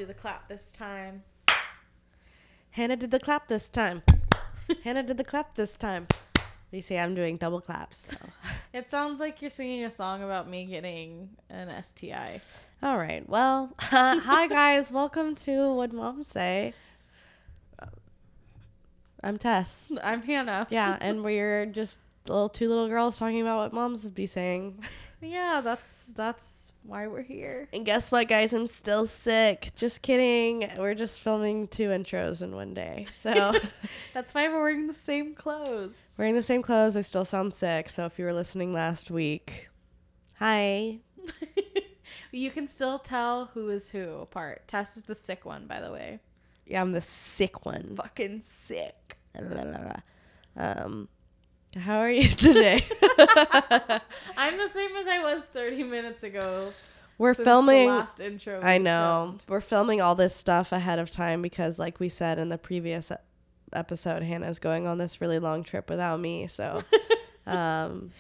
do the clap this time. Hannah did the clap this time. Hannah did the clap this time. You see, I'm doing double claps. So. It sounds like you're singing a song about me getting an STI. All right. Well, hi guys. Welcome to What Moms Say. I'm Tess. I'm Hannah. Yeah, and we're just two little girls talking about what moms would be saying. Yeah, that's why we're here. And guess what, guys? I'm still sick. Just kidding. We're just filming 2 intros in one day. So that's why we're wearing the same clothes. Wearing the same clothes. I still sound sick. So if you were listening last week, hi. You can still tell who is who apart. Tess is the sick one, by the way. Yeah, I'm the sick one. Fucking sick. How are you today? I'm the same as I was 30 minutes ago. We're filming the last intro. I know. Filmed. We're filming all this stuff ahead of time because, like we said in the previous episode, Hannah's going on this really long trip without me. So, I'm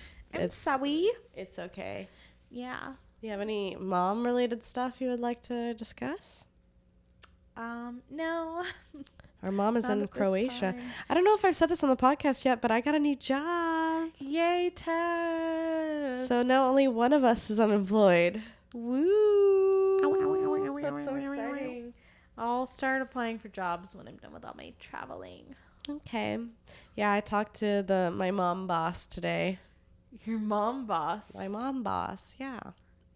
sorry. It's okay. Yeah. Do you have any mom-related stuff you would like to discuss? No. Our mom is in Croatia. I don't know if I've said this on the podcast yet, but I got a new job. Yay, Tess. So now only one of us is unemployed. Woo. That's so exciting. I'll start applying for jobs when I'm done with all my traveling. Okay. Yeah, I talked to my mom boss today. Your mom boss? My mom boss, yeah.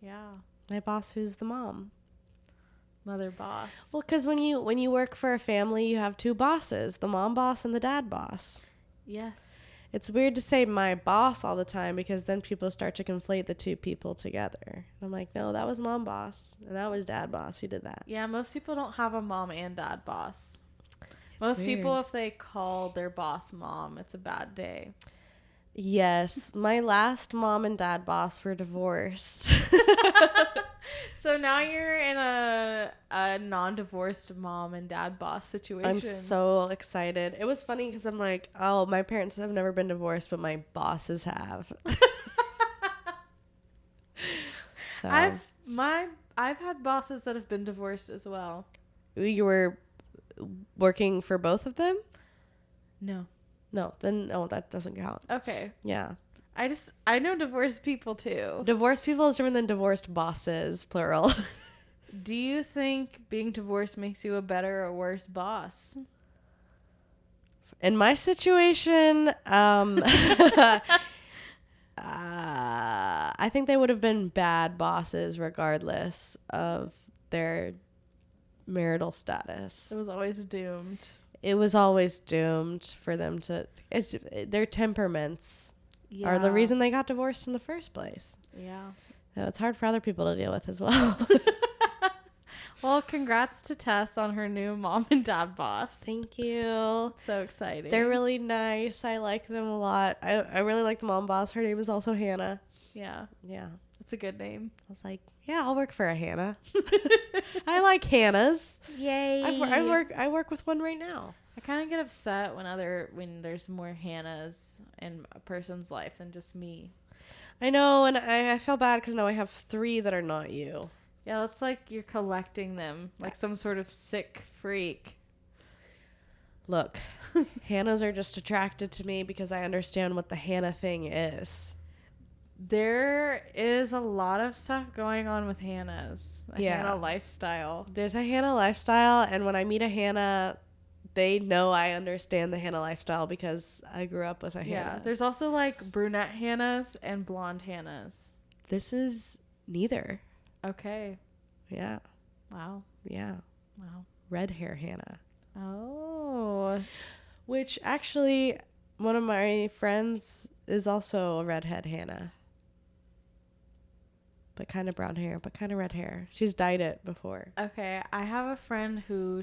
Yeah. My boss who's the mom. Mother boss. Well, because when you work for a family, you have 2 bosses, the mom boss and the dad boss. Yes. It's weird to say my boss all the time because then people start to conflate the 2 people together. I'm like, no, that was mom boss and that was dad boss who did that. Yeah, most people don't have a mom and dad boss. Most people, if they call their boss mom, it's a bad day. Yes, my last mom and dad boss were divorced. So now you're in a non-divorced mom and dad boss situation. I'm so excited. It was funny because I'm like, oh, my parents have never been divorced, but my bosses have. So. I've had bosses that have been divorced as well. You were working for both of them? No. No, then that doesn't count. Okay. Yeah. I know divorced people too. Divorced people is different than divorced bosses, plural. Do you think being divorced makes you a better or worse boss? In my situation, I think they would have been bad bosses regardless of their marital status. It was always doomed. It was always doomed for them to... their temperaments are the reason they got divorced in the first place. Yeah. So it's hard for other people to deal with as well. Well, congrats to Tess on her new mom and dad boss. Thank you. So exciting. They're really nice. I like them a lot. I really like the mom boss. Her name is also Hannah. Yeah. Yeah. It's a good name. I was like, yeah, I'll work for a Hannah. I like Hannahs. Yay. I work with one right now. I kind of get upset when there's more Hannahs in a person's life than just me. I know, and I feel bad because now I have 3 that are not you. Yeah, it's like you're collecting them like some sort of sick freak. Look, Hannahs are just attracted to me because I understand what the Hannah thing is. There is a lot of stuff going on with Hannahs. Hannah lifestyle. There's a Hannah lifestyle, and when I meet a Hannah, they know I understand the Hannah lifestyle because I grew up with a Hannah. Yeah, there's also like brunette Hannahs and blonde Hannahs. This is neither. Okay. Yeah. Wow. Yeah. Wow. Red hair Hannah. Oh. Which actually, one of my friends is also a redhead Hannah. But kind of brown hair, but kind of red hair. She's dyed it before. Okay, I have a friend who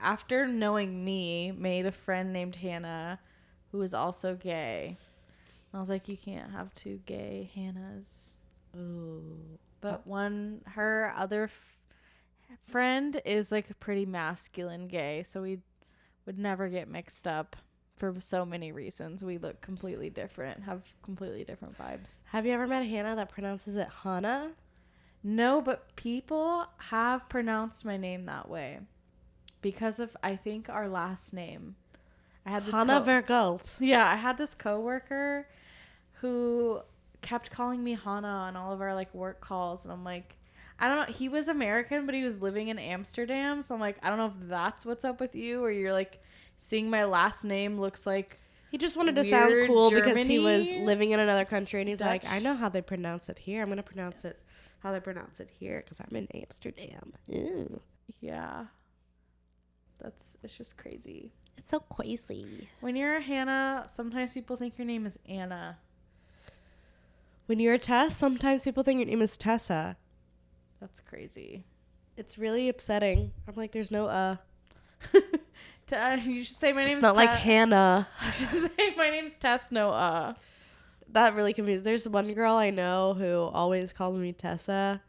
after knowing me, made a friend named Hannah who is also gay. And I was like, you can't have 2 gay Hannahs. Oh. But her other friend is like a pretty masculine gay, so we would never get mixed up for so many reasons. We look completely different, have completely different vibes. Have you ever met a Hannah that pronounces it Hannah? No, but people have pronounced my name that way because of, I think, our last name. I had this Hannah Vergult. Yeah, I had this coworker who kept calling me Hannah on all of our like work calls, and I'm like, I don't know. He was American, but he was living in Amsterdam, so I'm like, I don't know if that's what's up with you, or you're like seeing my last name looks like He just wanted to sound cool because he was Germany? living in another country, and he's Dutch. like, I know how they pronounce it here. I'm gonna pronounce it how they pronounce it here because I'm in Amsterdam. Ew. Yeah. It's just crazy. It's so crazy. When you're a Hannah, sometimes people think your name is Anna. When you're a Tess, sometimes people think your name is Tessa. That's crazy. It's really upsetting. I'm like, there's no You should say my name's It's not like Hannah. You should say my name's Tess, no That really confused. There's one girl I know who always calls me Tessa.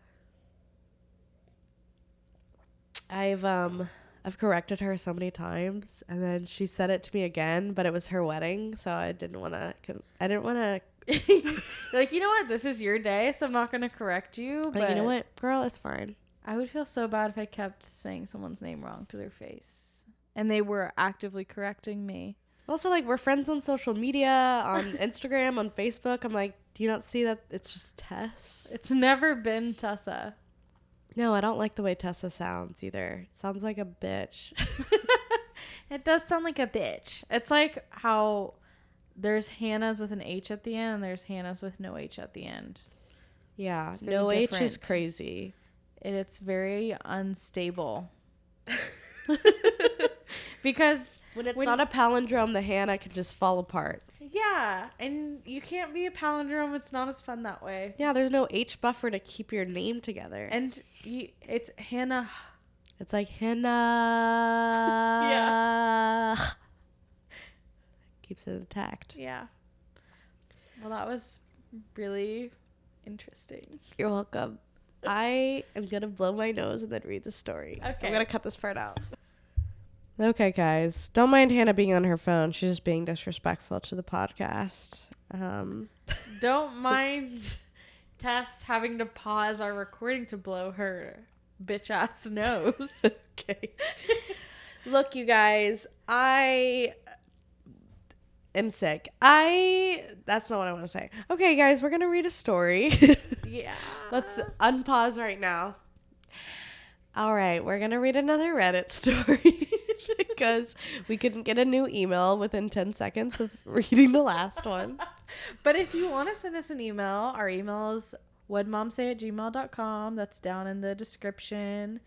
I've corrected her so many times, and then she said it to me again, but it was her wedding, so I didn't want to. Like, you know what? This is your day, so I'm not going to correct you. But like, you know what, girl, it's fine. I would feel so bad if I kept saying someone's name wrong to their face, and they were actively correcting me. Also, like, we're friends on social media, on Instagram, on Facebook. I'm like, do you not see that it's just Tess? It's never been Tessa. No, I don't like the way Tessa sounds either. It sounds like a bitch. It does sound like a bitch. It's like how there's Hannah's with an H at the end, and there's Hannah's with no H at the end. Yeah, It's very no H is different. crazy. It's very unstable. Because When it's not a palindrome, the Hannah can just fall apart. yeah, and you can't be a palindrome. It's not as fun that way. Yeah, there's no H buffer to keep your name together. And it's Hannah. It's like Hannah. Yeah. Keeps it intact. Yeah. Well, that was really interesting. You're welcome. I am going to blow my nose and then read the story. Okay. I'm going to cut this part out. Okay, guys. Don't mind Hannah being on her phone. She's just being disrespectful to the podcast. Don't mind Tess having to pause our recording to blow her bitch ass nose. Okay. Look, you guys, I am sick. That's not what I want to say. Okay, guys, we're going to read a story. Yeah. Let's unpause right now. All right, we're going to read another Reddit story because we couldn't get a new email within 10 seconds of reading the last one. But if you want to send us an email, our email is whatdmomsay@gmail.com. That's down in the description.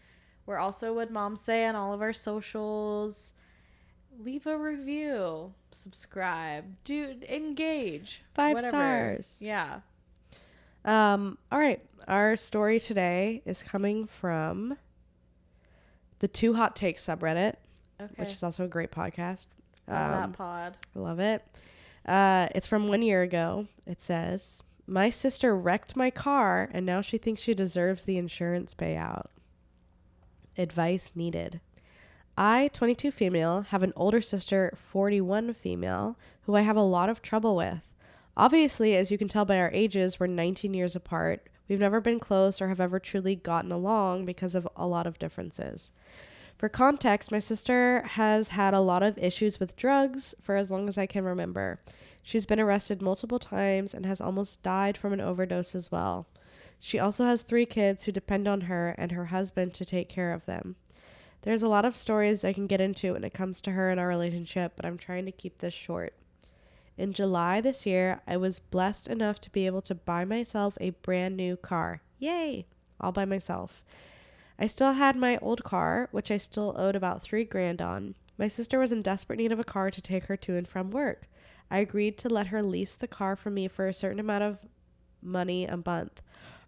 We're also whatdmomsay on all of our socials. Leave a review. Subscribe. Engage. 5 whatever. stars. Yeah. All right, our story today is coming from the Two Hot Takes subreddit, Okay. which is also a great podcast. Love that pod. I love it. It's from 1 year ago. It says, my sister wrecked my car and now she thinks she deserves the insurance payout. Advice needed. I, 22 female, have an older sister, 41 female, who I have a lot of trouble with. Obviously, as you can tell by our ages, we're 19 years apart. We've never been close or have ever truly gotten along because of a lot of differences. For context, my sister has had a lot of issues with drugs for as long as I can remember. She's been arrested multiple times and has almost died from an overdose as well. She also has 3 kids who depend on her and her husband to take care of them. There's a lot of stories I can get into when it comes to her and our relationship, but I'm trying to keep this short. In July this year, I was blessed enough to be able to buy myself a brand new car. Yay! All by myself. I still had my old car, which I still owed about $3,000 on. My sister was in desperate need of a car to take her to and from work. I agreed to let her lease the car from me for a certain amount of money a month.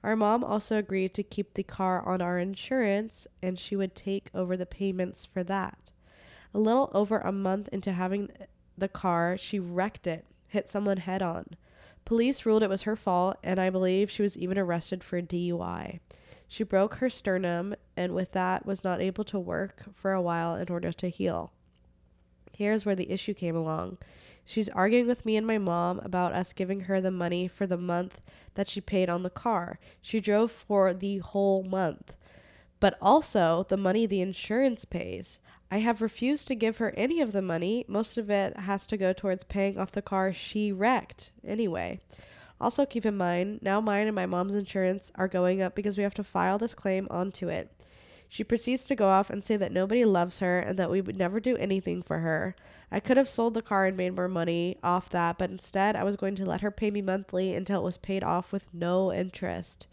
Our mom also agreed to keep the car on our insurance, and she would take over the payments for that. A little over a month into having the car, she wrecked it, hit someone head on. Police ruled it was her fault, and I believe she was even arrested for DUI. She broke her sternum, and with that was not able to work for a while in order to heal. Here's where the issue came along. She's arguing with me and my mom about us giving her the money for the month that she paid on the car. She drove for the whole month, but also the money the insurance pays. I have refused to give her any of the money. Most of it has to go towards paying off the car she wrecked anyway. Also, keep in mind, now mine and my mom's insurance are going up because we have to file this claim onto it. She proceeds to go off and say that nobody loves her and that we would never do anything for her. I could have sold the car and made more money off that, but instead I was going to let her pay me monthly until it was paid off with no interest.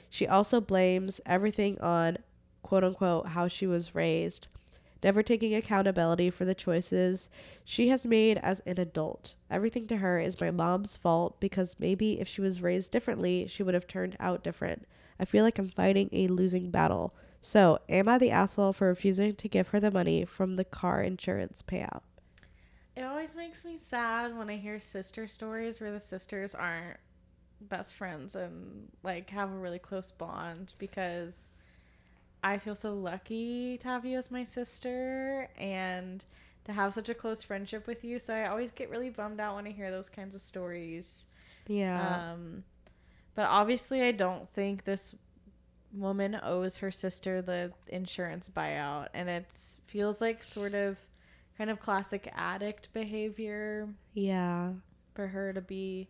She also blames everything on, quote unquote, how she was raised, never taking accountability for the choices she has made as an adult. Everything to her is my mom's fault because maybe if she was raised differently, she would have turned out different. I feel like I'm fighting a losing battle. So, am I the asshole for refusing to give her the money from the car insurance payout? It always makes me sad when I hear sister stories where the sisters aren't best friends and like have a really close bond, because I feel so lucky to have you as my sister and to have such a close friendship with you. So I always get really bummed out when I hear those kinds of stories. Yeah. But obviously I don't think this woman owes her sister the insurance buyout, and it feels like sort of kind of classic addict behavior. Yeah. For her to be,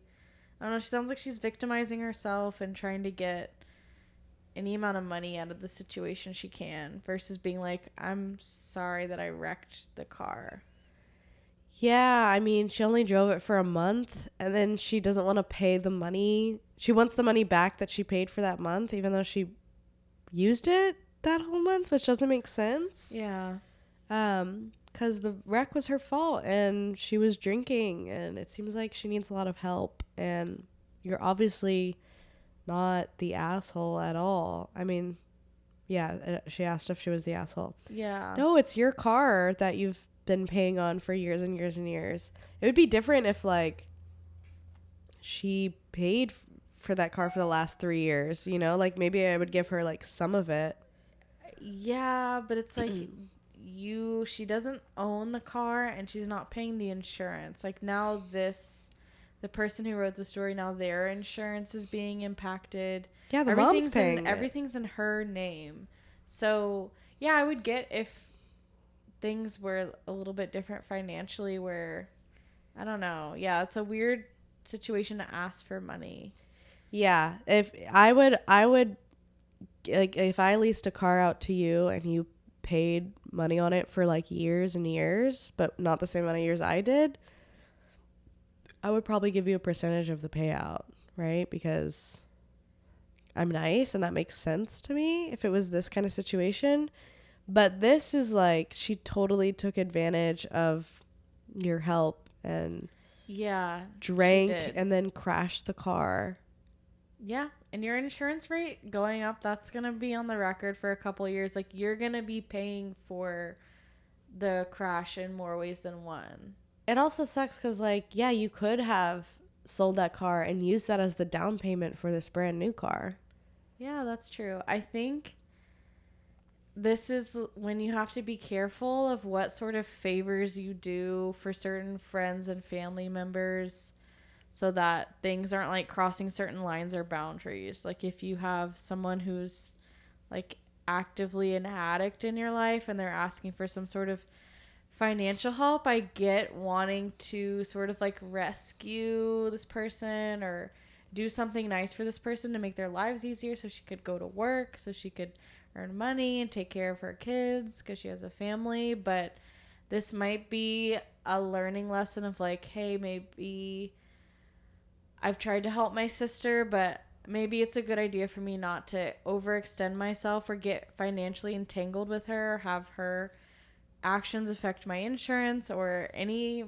I don't know, she sounds like she's victimizing herself and trying to get any amount of money out of the situation she can, versus being like, I'm sorry that I wrecked the car. Yeah, I mean, she only drove it for a month, and then she doesn't want to pay the money. She wants the money back that she paid for that month, even though she used it that whole month, which doesn't make sense. Yeah. Because the wreck was her fault, and she was drinking, and it seems like she needs a lot of help, and you're not the asshole at all. I mean, yeah, she asked if she was the asshole. Yeah. No, it's your car that you've been paying on for years and years and years. It would be different if, like, she paid for that car for the last 3 years, you know? Like, maybe I would give her, like, some of it. Yeah, but it's like she doesn't own the car and she's not paying the insurance. Like, now the person who wrote the story, now their insurance is being impacted. Yeah, the mom's paying everything's in her name. So, yeah, I would get if things were a little bit different financially, where, I don't know. Yeah, it's a weird situation to ask for money. Yeah, if I would like, if I leased a car out to you and you paid money on it for like years and years, but not the same amount of years I did, I would probably give you a percentage of the payout, right? Because I'm nice and that makes sense to me if it was this kind of situation. But this is like, she totally took advantage of your help and drank and then crashed the car. Yeah, and your insurance rate going up, that's going to be on the record for a couple of years. Like, you're going to be paying for the crash in more ways than one. It also sucks because, like, yeah, you could have sold that car and used that as the down payment for this brand new car. Yeah, that's true. I think this is when you have to be careful of what sort of favors you do for certain friends and family members, so that things aren't like crossing certain lines or boundaries. Like, if you have someone who's like actively an addict in your life and they're asking for some sort of financial help, I get wanting to sort of like rescue this person or do something nice for this person to make their lives easier, so she could go to work, so she could earn money and take care of her kids because she has a family. But this might be a learning lesson of like, hey, maybe I've tried to help my sister, but maybe it's a good idea for me not to overextend myself or get financially entangled with her or have her actions affect my insurance or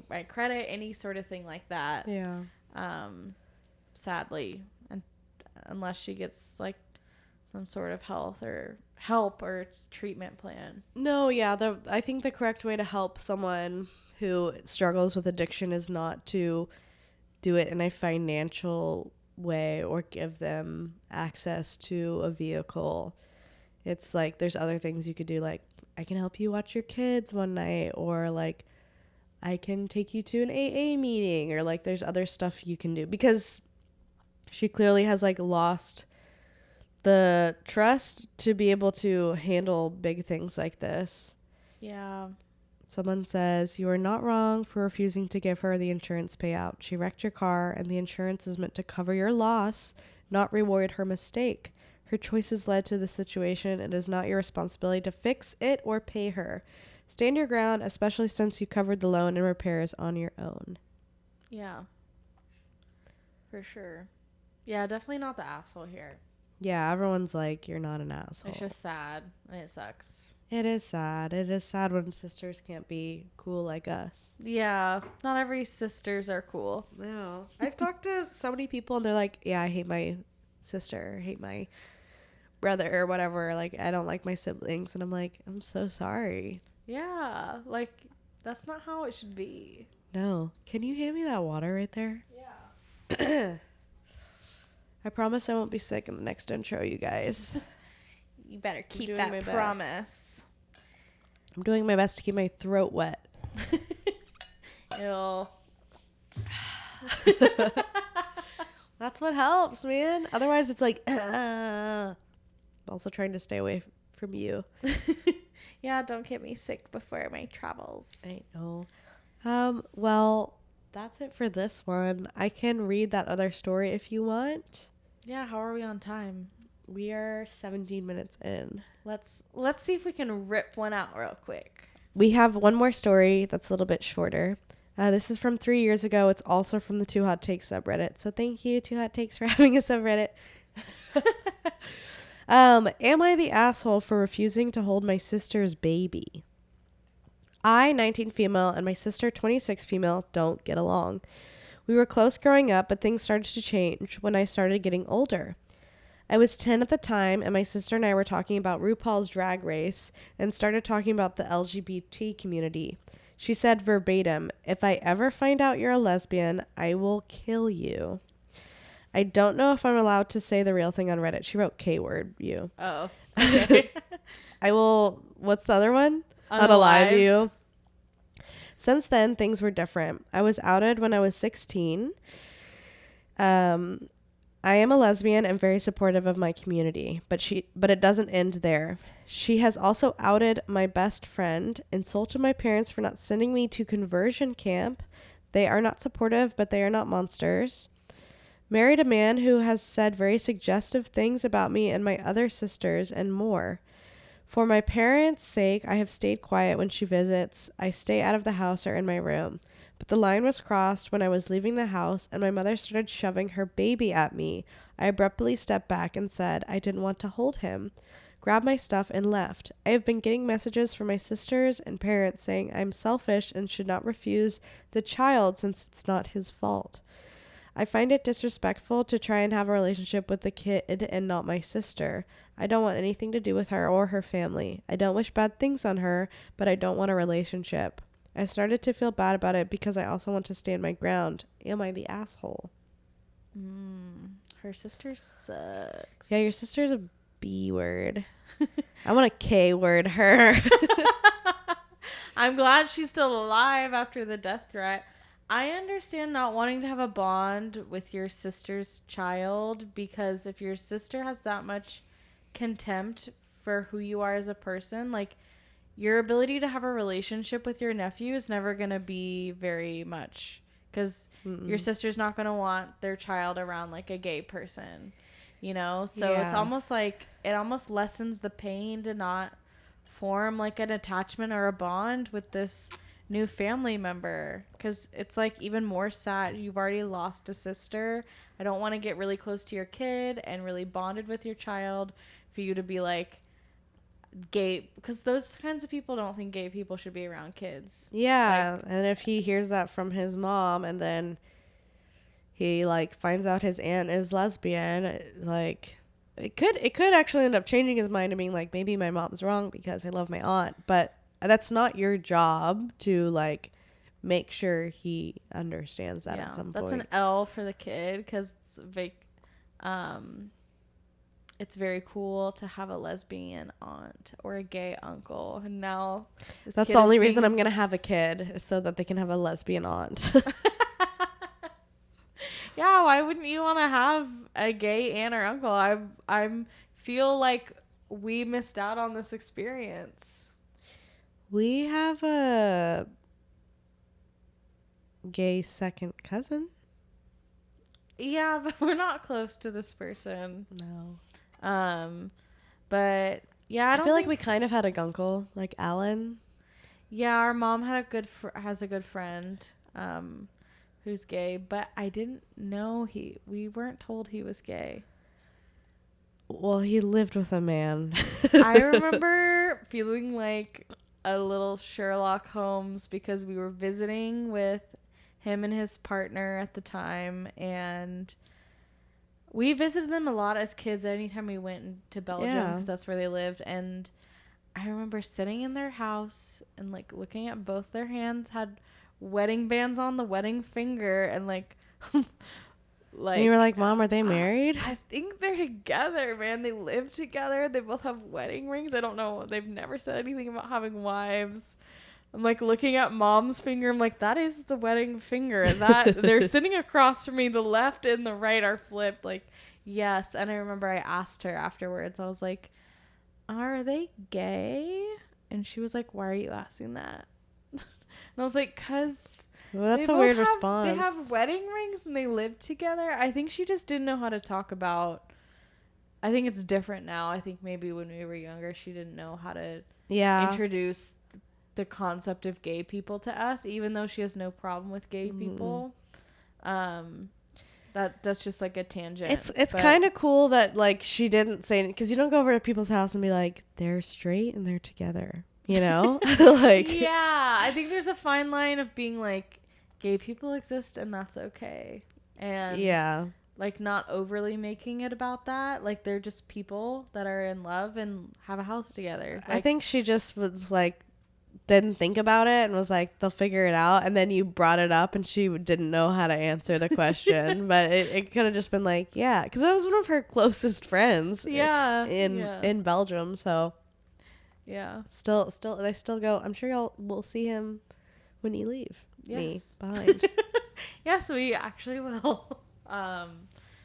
my credit, any sort of thing like that. Yeah. Sadly, and unless she gets like some sort of help or treatment plan. No, yeah, I think the correct way to help someone who struggles with addiction is not to do it in a financial way or give them access to a vehicle. It's like there's other things you could do, like I can help you watch your kids one night, or like I can take you to an AA meeting, or like there's other stuff you can do, because she clearly has like lost the trust to be able to handle big things like this. Yeah. Someone says, "You are not wrong for refusing to give her the insurance payout. She wrecked your car, and the insurance is meant to cover your loss, not reward her mistake. Her choices led to the situation. It is not your responsibility to fix it or pay her. Stand your ground, especially since you covered the loan and repairs on your own." Yeah. For sure. Yeah, definitely not the asshole here. Yeah, everyone's like, "You're not an asshole." It's just sad and it sucks. It is sad. It is sad when sisters can't be cool like us. Yeah, not every sisters are cool. No. I've talked to so many people and they're like, "Yeah, I hate my sister, I hate my brother or whatever. Like, I don't like my siblings." And I'm like, "I'm so sorry." Yeah, like, that's not how it should be. No. Can you hand me that water right there? Yeah. I promise I won't be sick in the next intro, you guys. You better keep doing my that best. promise. I'm doing my best to keep my throat wet. Ew. That's what helps, man. Otherwise, it's like, also trying to stay away from you. Yeah, don't get me sick before my travels. I know. Well, that's it for this one. I can read that other story if you want. Yeah, how are we on time? We are 17 minutes in. Let's see if we can rip one out real quick. We have one more story that's a little bit shorter. This is from 3 years ago. It's also from the Two Hot Takes subreddit. So thank you, Two Hot Takes, for having a subreddit. Am I the asshole for refusing to hold my sister's baby? I, 19 female, and my sister, 26 female, don't get along. We were close growing up, but things started to change when I started getting older. I was 10 at the time, and my sister and I were talking about RuPaul's Drag Race and started talking about the LGBT community. She said verbatim, "If I ever find out you're a lesbian, I will kill you." I don't know if I'm allowed to say the real thing on Reddit. She wrote K-word, you. Oh, okay. I will, what's the other one? Unalive you. Since then, things were different. I was outed when I was 16. I am a lesbian and very supportive of my community, but it doesn't end there. She has also outed my best friend, insulted my parents for not sending me to conversion camp. They are not supportive, but they are not monsters. Married a man who has said very suggestive things about me and my other sisters and more. For my parents' sake, I have stayed quiet when she visits. I stay out of the house or in my room. But the line was crossed when I was leaving the house and my mother started shoving her baby at me. I abruptly stepped back and said I didn't want to hold him, grabbed my stuff and left. I have been getting messages from my sisters and parents saying I'm selfish and should not refuse the child since it's not his fault. I find it disrespectful to try and have a relationship with the kid and not my sister. I don't want anything to do with her or her family. I don't wish bad things on her, but I don't want a relationship. I started to feel bad about it because I also want to stand my ground. Am I the asshole? Her sister sucks. Yeah, your sister's a B word. I want to K word her. I'm glad she's still alive after the death threat. I understand not wanting to have a bond with your sister's child, because if your sister has that much contempt for who you are as a person, like, your ability to have a relationship with your nephew is never going to be very much, because your sister's not going to want their child around like a gay person, you know? So it's almost like it almost lessens the pain to not form like an attachment or a bond with this new family member, because it's like even more sad. You've already lost a sister. I don't want to get really close to your kid and really bonded with your child for you to be like gay, because those kinds of people don't think gay people should be around kids. Yeah, and if he hears that from his mom and then he like finds out his aunt is lesbian, like it could actually end up changing his mind and being like, maybe my mom's wrong because I love my aunt. But that's not your job to like make sure he understands that at some point. That's an L for the kid, because it's very cool to have a lesbian aunt or a gay uncle. And now that's the only reason I'm going to have a kid, is so that they can have a lesbian aunt. Yeah, why wouldn't you want to have a gay aunt or uncle? I feel like we missed out on this experience. We have a gay second cousin. Yeah, but we're not close to this person. No. But yeah, I feel like we kind of had a gunkle, like Alan. Yeah, our mom had has a good friend, who's gay, but I didn't know we weren't told he was gay. Well, he lived with a man. I remember feeling like a little Sherlock Holmes because we were visiting with him and his partner at the time, and we visited them a lot as kids anytime we went to Belgium because that's where they lived. And I remember sitting in their house and like looking at both their hands had wedding bands on the wedding finger, and like and you were like, Mom, are they married? I think they're together, man. They live together. They both have wedding rings. I don't know. They've never said anything about having wives. I'm like looking at Mom's finger. I'm like, that is the wedding finger. That they're sitting across from me. The left and the right are flipped. Like, yes. And I remember I asked her afterwards. I was like, are they gay? And she was like, why are you asking that? And I was like, because that's a weird response. They have wedding rings and they live together. I think she just didn't know how to talk about. I think it's different now. I think maybe when we were younger, she didn't know how to introduce the concept of gay people to us, even though she has no problem with gay people. That's just like a tangent. It's kind of cool that like she didn't say it, because you don't go over to people's house and be like, they're straight and they're together, you know? Like, yeah, I think there's a fine line of being like, gay people exist and that's okay, and like not overly making it about that. Like, they're just people that are in love and have a house together. Like, I think she just was like, didn't think about it and was like, they'll figure it out. And then you brought it up and she didn't know how to answer the question. But it could have just been like, yeah, because that was one of her closest friends in Belgium. So yeah, still they still go. I'm sure we'll see him when you leave me behind. Yes, we actually will.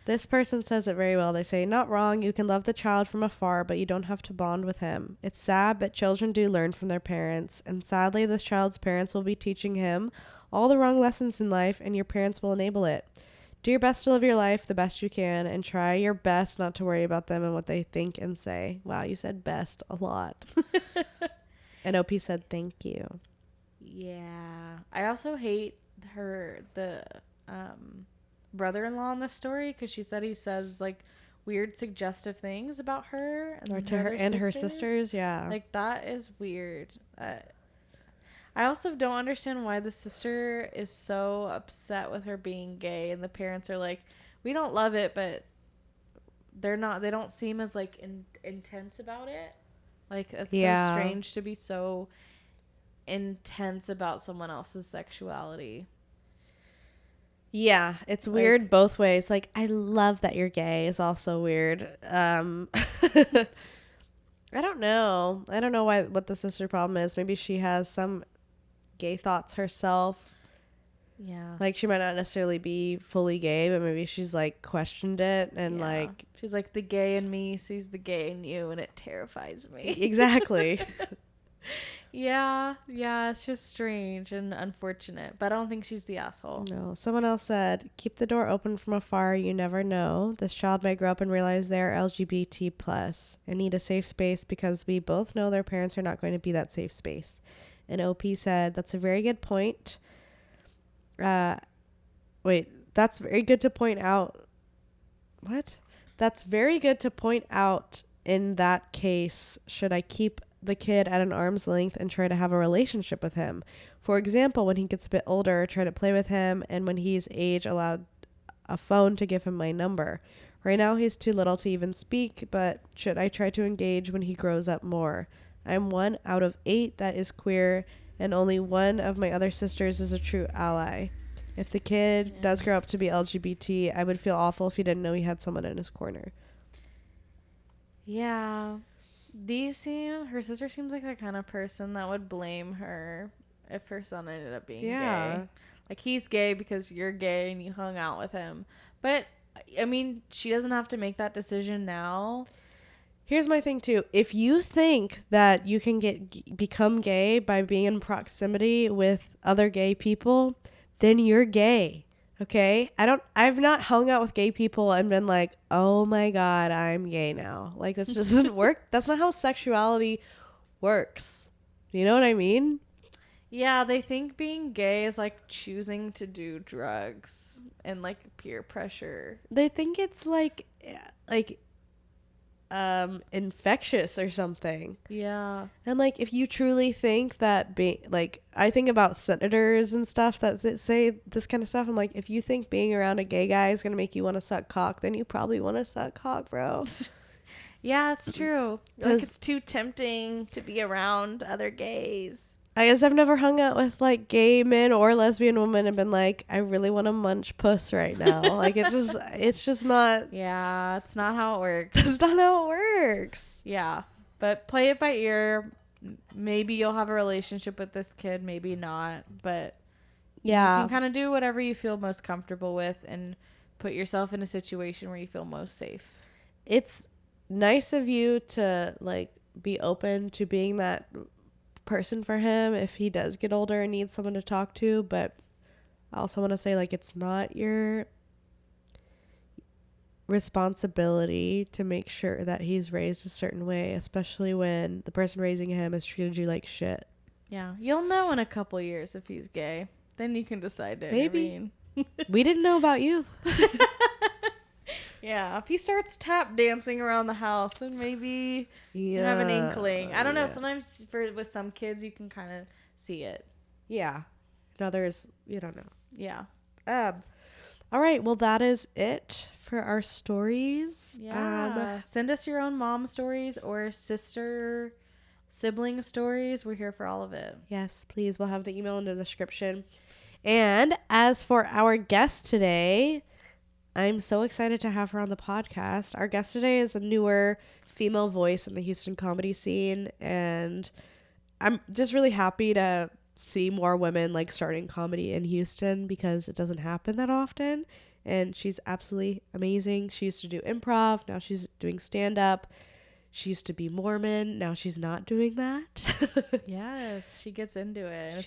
This person says it very well. They say, not wrong. You can love the child from afar, but you don't have to bond with him. It's sad, but children do learn from their parents. And sadly, this child's parents will be teaching him all the wrong lessons in life, and your parents will enable it. Do your best to live your life the best you can, and try your best not to worry about them and what they think and say. Wow, you said best a lot. And OP said, thank you. Yeah. I also hate the brother-in-law in the story, because she said he says like weird suggestive things about her and or to her and her sisters. Yeah, like that is weird. I also don't understand why the sister is so upset with her being gay, and the parents are like, we don't love it, but they don't seem as like intense about it. Like, it's so strange to be so intense about someone else's sexuality. Yeah, it's weird both ways. Like, I love that you're gay is also weird. I don't know. I don't know what the sister problem is. Maybe she has some gay thoughts herself. Yeah. Like, she might not necessarily be fully gay, but maybe she's like questioned it and like she's like, the gay in me sees the gay in you and it terrifies me. Exactly. Yeah, it's just strange and unfortunate, but I don't think she's the asshole. No. Someone else said, keep the door open from afar. You never know. This child may grow up and realize they're LGBT plus and need a safe space, because we both know their parents are not going to be that safe space. And OP said, that's a very good point. That's very good to point out. What? That's very good to point out. In that case, should I keep the kid at an arm's length and try to have a relationship with him? For example, when he gets a bit older, try to play with him, and when he's age, allowed a phone to give him my number. Right now he's too little to even speak, but should I try to engage when he grows up more? I'm 1 out of 8 that is queer, and only one of my other sisters is a true ally. If the kid does grow up to be LGBT, I would feel awful if he didn't know he had someone in his corner. Yeah. Her sister seems like the kind of person that would blame her if her son ended up being gay. Like, he's gay because you're gay and you hung out with him. But, I mean, she doesn't have to make that decision now. Here's my thing too. If you think that you can become gay by being in proximity with other gay people, then you're gay. Okay? I've not hung out with gay people and been like, "Oh my God, I'm gay now." Like, that just doesn't work. That's not how sexuality works. You know what I mean? Yeah, they think being gay is like choosing to do drugs and like peer pressure. They think it's like infectious or something. Yeah. And like, if you truly think that I think about senators and stuff that say this kind of stuff. I'm like, if you think being around a gay guy is gonna make you want to suck cock, then you probably want to suck cock, bro. Yeah, it's true. Like, it's too tempting to be around other gays. I guess I've never hung out with like gay men or lesbian women and been like, I really want to munch puss right now. Like, it's just not. Yeah, it's not how it works. It's not how it works. Yeah, but play it by ear. Maybe you'll have a relationship with this kid, maybe not. But yeah, you can kind of do whatever you feel most comfortable with and put yourself in a situation where you feel most safe. It's nice of you to like be open to being that person for him if he does get older and needs someone to talk to, but I also want to say, like, it's not your responsibility to make sure that he's raised a certain way, especially when the person raising him has treated you like shit. Yeah, you'll know in a couple years if he's gay, then you can decide to intervene. We didn't know about you. Yeah, if he starts tap dancing around the house, then maybe you have an inkling. I don't know. Sometimes with some kids, you can kind of see it. Yeah. And others, you don't know. Yeah. All right. Well, that is it for our stories. Yeah. Send us your own mom stories or sibling stories. We're here for all of it. Yes, please. We'll have the email in the description. And as for our guest today, I'm so excited to have her on the podcast. Our guest today is a newer female voice in the Houston comedy scene, and I'm just really happy to see more women like starting comedy in Houston because it doesn't happen that often. And she's absolutely amazing. She used to do improv. Now she's doing stand-up. She used to be Mormon. Now she's not doing that. Yes, she gets into it.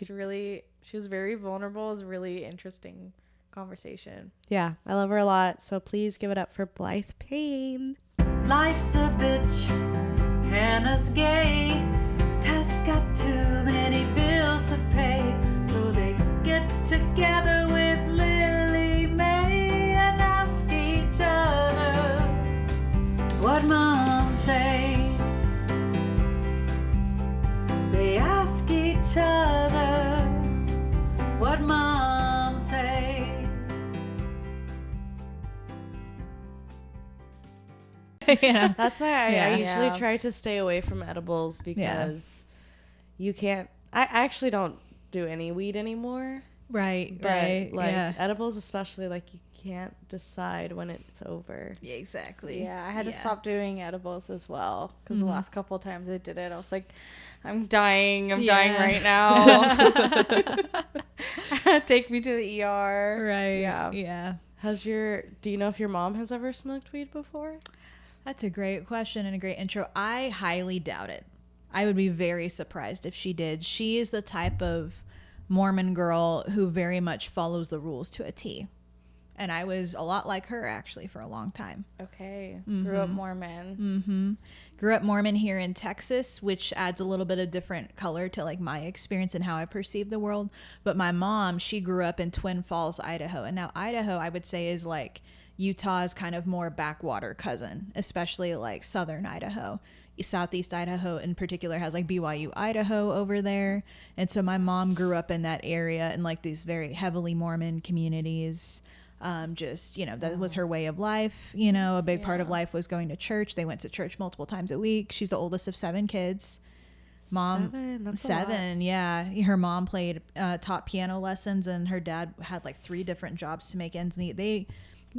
She was very vulnerable. It was a really interesting conversation. Yeah, I love her a lot. So please give it up for Blythe Payne. Life's a bitch, Hannah's gay. Tess got too many bills to pay, so they get together with Lily May and ask each other what mom say. They ask each other what mom say. Yeah, that's why I usually try to stay away from edibles because you can't. I actually don't do any weed anymore. Right, but right. Like yeah. edibles, especially, like you can't decide when it's over. Yeah, exactly. Yeah, I had to stop doing edibles as well because the last couple of times I did it, I was like, I'm dying right now. Take me to the ER. Right. Yeah. Do you know if your mom has ever smoked weed before? That's a great question and a great intro. I highly doubt it. I would be very surprised if she did. She is the type of Mormon girl who very much follows the rules to a T. And I was a lot like her, actually, for a long time. Okay. Grew up Mormon. Mm-hmm. Grew up Mormon here in Texas, which adds a little bit of different color to like my experience and how I perceive the world. But my mom, she grew up in Twin Falls, Idaho. And now Idaho, I would say, is like Utah's kind of more backwater cousin, especially like southern Idaho. Southeast Idaho in particular has like BYU Idaho over there. And so my mom grew up in that area in like these very heavily Mormon communities. Just, you know, that was her way of life. You know, a big part of life was going to church. They went to church multiple times a week. She's the oldest of 7 kids. Seven. Yeah. Her mom taught piano lessons, and her dad had like 3 different jobs to make ends meet. They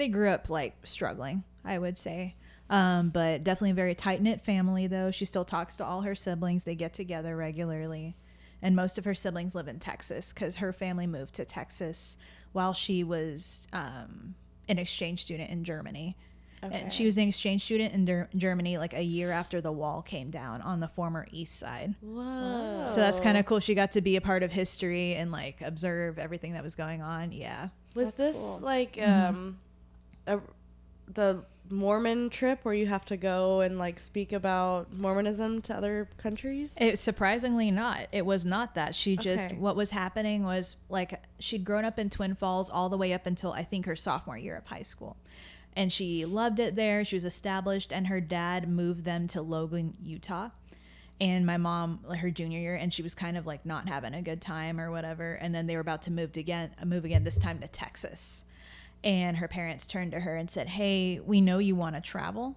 grew up like struggling, I would say. But definitely a very tight-knit family, though. She still talks to all her siblings. They get together regularly. And most of her siblings live in Texas because her family moved to Texas while she was an exchange student in Germany. Okay. And she was an exchange student in Germany like a year after the wall came down on the former East Side. Whoa. So that's kind of cool. She got to be a part of history and like observe everything that was going on. Yeah. Was That's this cool. like the Mormon trip where you have to go and like speak about Mormonism to other countries? It surprisingly not. It was not that. She just Okay. what was happening was like she'd grown up in Twin Falls all the way up until I think her sophomore year of high school. And she loved it there. She was established, and her dad moved them to Logan, Utah. And my mom, like her junior year, and she was kind of like not having a good time or whatever. And then they were about to move again, this time to Texas. And her parents turned to her and said, "Hey, we know you want to travel,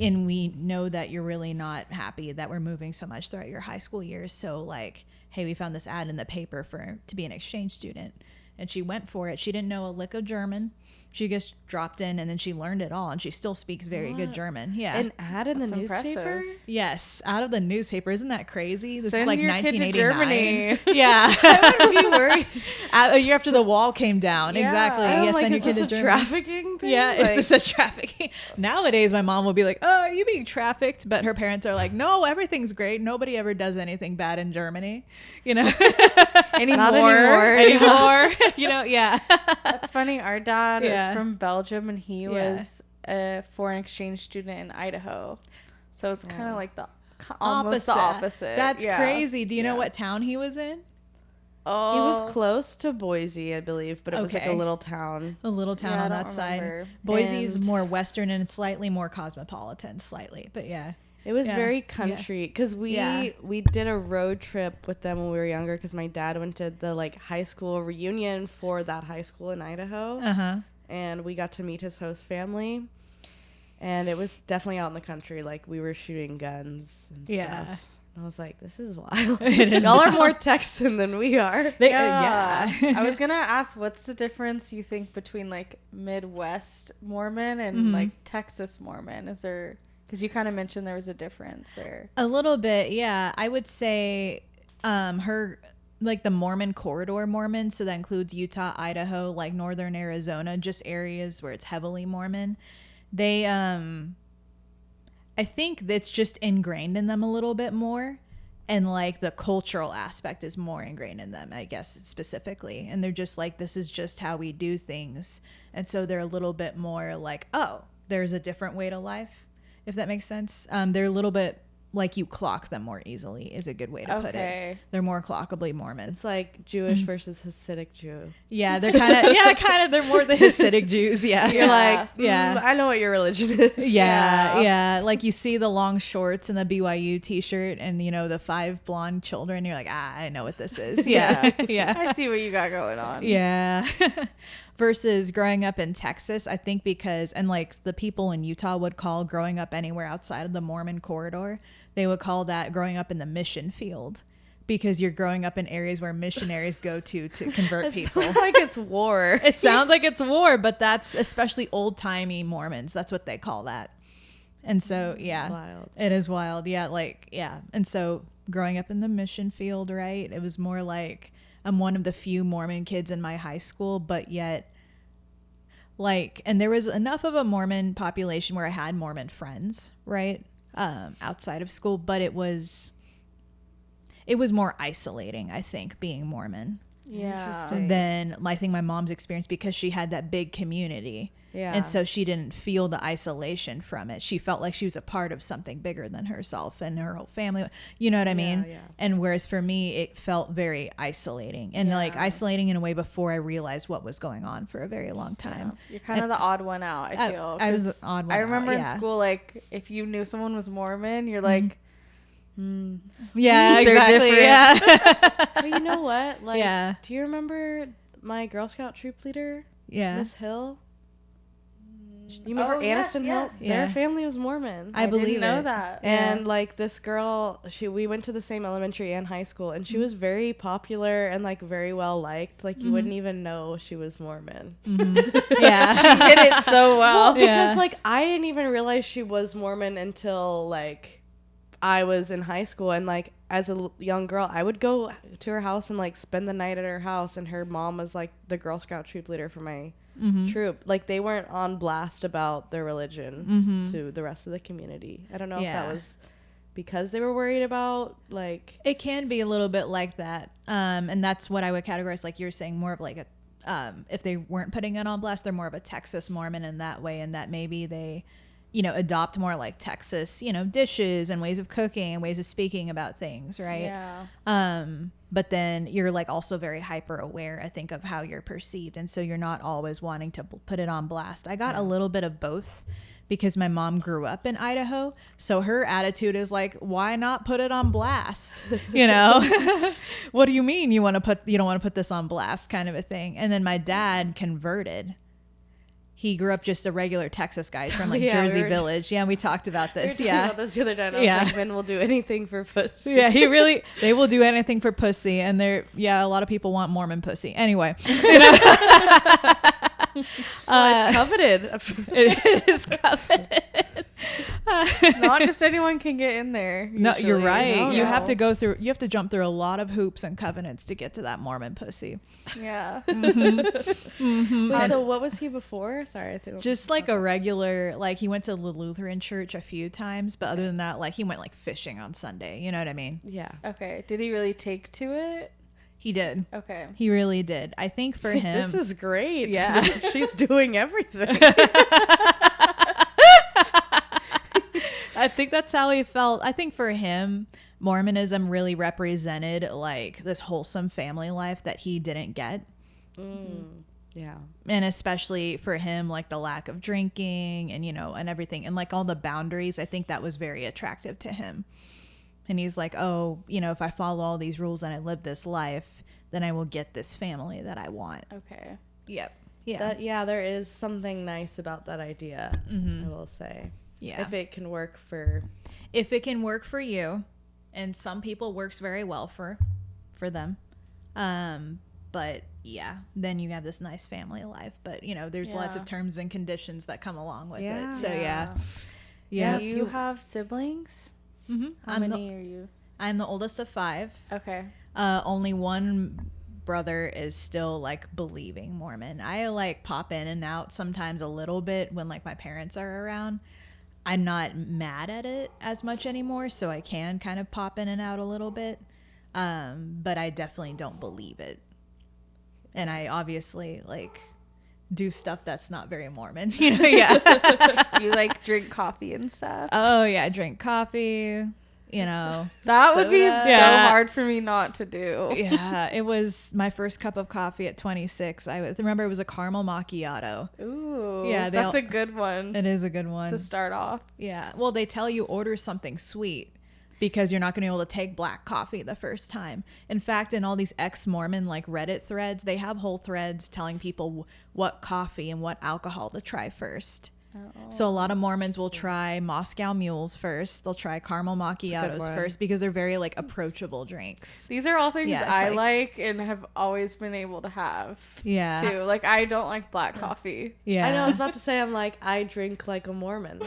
and we know that you're really not happy that we're moving so much throughout your high school years. So like, hey, we found this ad in the paper to be an exchange student." And she went for it. She didn't know a lick of German. She just dropped in, and then she learned it all, and she still speaks very good German. Yeah. An ad in That's the newspaper? impressive. Yes, out of the newspaper. Isn't that crazy? This Send is like your kid to 1989. Germany. Yeah. I would be worried. A year after the wall came down. Yeah. Exactly. I'm Yes, like, send your is kid this to a Germany. trafficking thing? Yeah, Like, is this a trafficking? Nowadays, my mom will be like, "Oh, are you being trafficked?" But her parents are like, "No, everything's great. Nobody ever does anything bad in Germany." You know? Anymore. Anymore. You know, yeah. That's funny. Our dad Yeah. is from Belgium, and he Yeah. was a foreign exchange student in Idaho. So it's kind of like almost the opposite. That's Yeah. crazy. Do you know Yeah. what town he was in? Oh, He was close to Boise, I believe, but it was like a Okay. little town. A little town Yeah, I on don't that side. remember. Boise's And- more western and slightly more cosmopolitan, slightly. But yeah. It was Yeah. very Yeah. country because we Yeah. we did a road trip with them when we were younger because my dad went to the like high school reunion for that high school in Idaho, Uh-huh. and we got to meet his host family, and it was definitely out in the country. Like we were shooting guns and Yeah. stuff. And I was like, this is wild. It is Y'all are wild. more Texan than we are. Yeah. I was gonna ask, what's the difference you think between like Midwest Mormon and Mhm. like Texas Mormon? Is there? Because you kind of mentioned there was a difference there. A little bit, yeah. I would say her like the Mormon corridor Mormon, so that includes Utah, Idaho, like northern Arizona, just areas where it's heavily Mormon. They I think that's just ingrained in them a little bit more, and like the cultural aspect is more ingrained in them, I guess, specifically. And they're just like, this is just how we do things. And so they're a little bit more like, oh, there's a different way to life, if that makes sense. They're a little bit like you clock them more easily is a good way to put it. Okay. They're more clockably Mormon. It's like Jewish versus Hasidic Jew. Yeah, they're kind of they're more the Hasidic Jews. Yeah. You're like, Yeah. I know what your religion is. Yeah. Like you see the long shorts and the BYU t-shirt and, you know, the 5 blonde children. You're like, I know what this is. Yeah. Yeah. I see what you got going on. Yeah. Versus growing up in Texas, I think because, and like the people in Utah would call growing up anywhere outside of the Mormon corridor, they would call that growing up in the mission field, because you're growing up in areas where missionaries go to convert people. It's like it's war. It sounds like it's war, but that's especially old-timey Mormons. That's what they call that. And so, yeah, wild. it is wild. Yeah. Like, yeah. And so growing up in the mission field, right. It was more like, I'm one of the few Mormon kids in my high school, but yet like, and there was enough of a Mormon population where I had Mormon friends, right. Outside of school, but it was more isolating, I think, being Mormon. Yeah. Interesting. Than I think my mom's experience, because she had that big community. Yeah. And so she didn't feel the isolation from it. She felt like she was a part of something bigger than herself and her whole family. You know what I mean? yeah. And whereas for me, it felt very isolating and like Yeah. isolating in a way before I realized what was going on for a very long time. You're kind of the odd one out, I feel. I was 'cause the odd one I remember out, in yeah. school, like, if you knew someone was Mormon, you're like, Yeah, They're exactly. different. Yeah. But you know what? Like, Yeah. do you remember my Girl Scout troop leader, Yeah. Miss Hill? You remember Aniston Hill? yes. Their family was Mormon. I believe didn't know it. that. And like this girl, we went to the same elementary and high school, and she was very popular and like very well liked. Like you wouldn't even know she was Mormon. Yeah. She did it so well. Well, because Yeah. like I didn't even realize she was Mormon until like I was in high school, and like as a young girl, I would go to her house and like spend the night at her house, and her mom was like the Girl Scout troop leader for my troop. Like they weren't on blast about their religion to the rest of the community. I don't know if that was because they were worried about like It can be a little bit like that. And that's what I would categorize, like you're saying, more of like a, if they weren't putting it on blast, they're more of a Texas Mormon in that way, and that maybe they, you know, adopt more like Texas, you know, dishes and ways of cooking and ways of speaking about things, right? Yeah. But then you're like also very hyper aware, I think, of how you're perceived. And so you're not always wanting to put it on blast. I got a little bit of both because my mom grew up in Idaho. So her attitude is like, why not put it on blast? You know, what do you mean you don't want to put this on blast kind of a thing? And then my dad converted. He grew up just a regular Texas guy. He's from like Jersey Village. Yeah, we talked about this. we were talking about this the other day. And I was like, men will do anything for pussy. Yeah, they will do anything for pussy. And a lot of people want Mormon pussy. Anyway. It's coveted. It is coveted. Not just anyone can get in there. No, you're usually. right. No, You no. have to jump through a lot of hoops and covenants to get to that Mormon pussy. Yeah. Wait, so what was he before? Sorry, I think Just like a regular, like he went to the Lutheran church a few times, but other than that, like he went like fishing on Sunday. You know what I mean? yeah. Okay. Did he really take to it? He did. Okay. He really did. I think for him, This is great. Yeah. She's doing everything. I think that's how he felt. I think for him, Mormonism really represented like this wholesome family life that he didn't get. Yeah. And especially for him, like the lack of drinking and, you know, and everything and like all the boundaries, I think that was very attractive to him. And he's like, oh, you know, if I follow all these rules and I live this life, then I will get this family that I want. Okay. Yep. Yeah. There is something nice about that idea, I will say. Yeah. If it can work for you, and some people works very well for them. But yeah, then you have this nice family life. But, you know, there's lots of terms and conditions that come along with it. So yeah. Do you have siblings? Mm-hmm. How many are you? I'm the oldest of 5. Okay. Only one brother is still like believing Mormon. I like pop in and out sometimes a little bit when like my parents are around. I'm not mad at it as much anymore, so I can kind of pop in and out a little bit. But I definitely don't believe it. And I obviously like do stuff that's not very Mormon, you know? Yeah. You like drink coffee and stuff? Oh yeah, I drink coffee, you know. That would be so Yeah. hard for me not to do. Yeah, it was my first cup of coffee at 26. I remember it was a caramel macchiato. Ooh. Yeah, That's a good one It is a good one. to start off. Yeah. Well, they tell you order something sweet because you're not going to be able to take black coffee the first time. In fact, in all these ex-Mormon like Reddit threads, they have whole threads telling people what coffee and what alcohol to try first. So a lot of Mormons will try Moscow Mules first. They'll try caramel macchiatos first because they're very like approachable drinks. These are all things Yeah, it's I like- like and have always been able to have. Yeah. Too. Like I don't like black coffee. Yeah. I know, I was about to say, I'm like, I drink like a Mormon.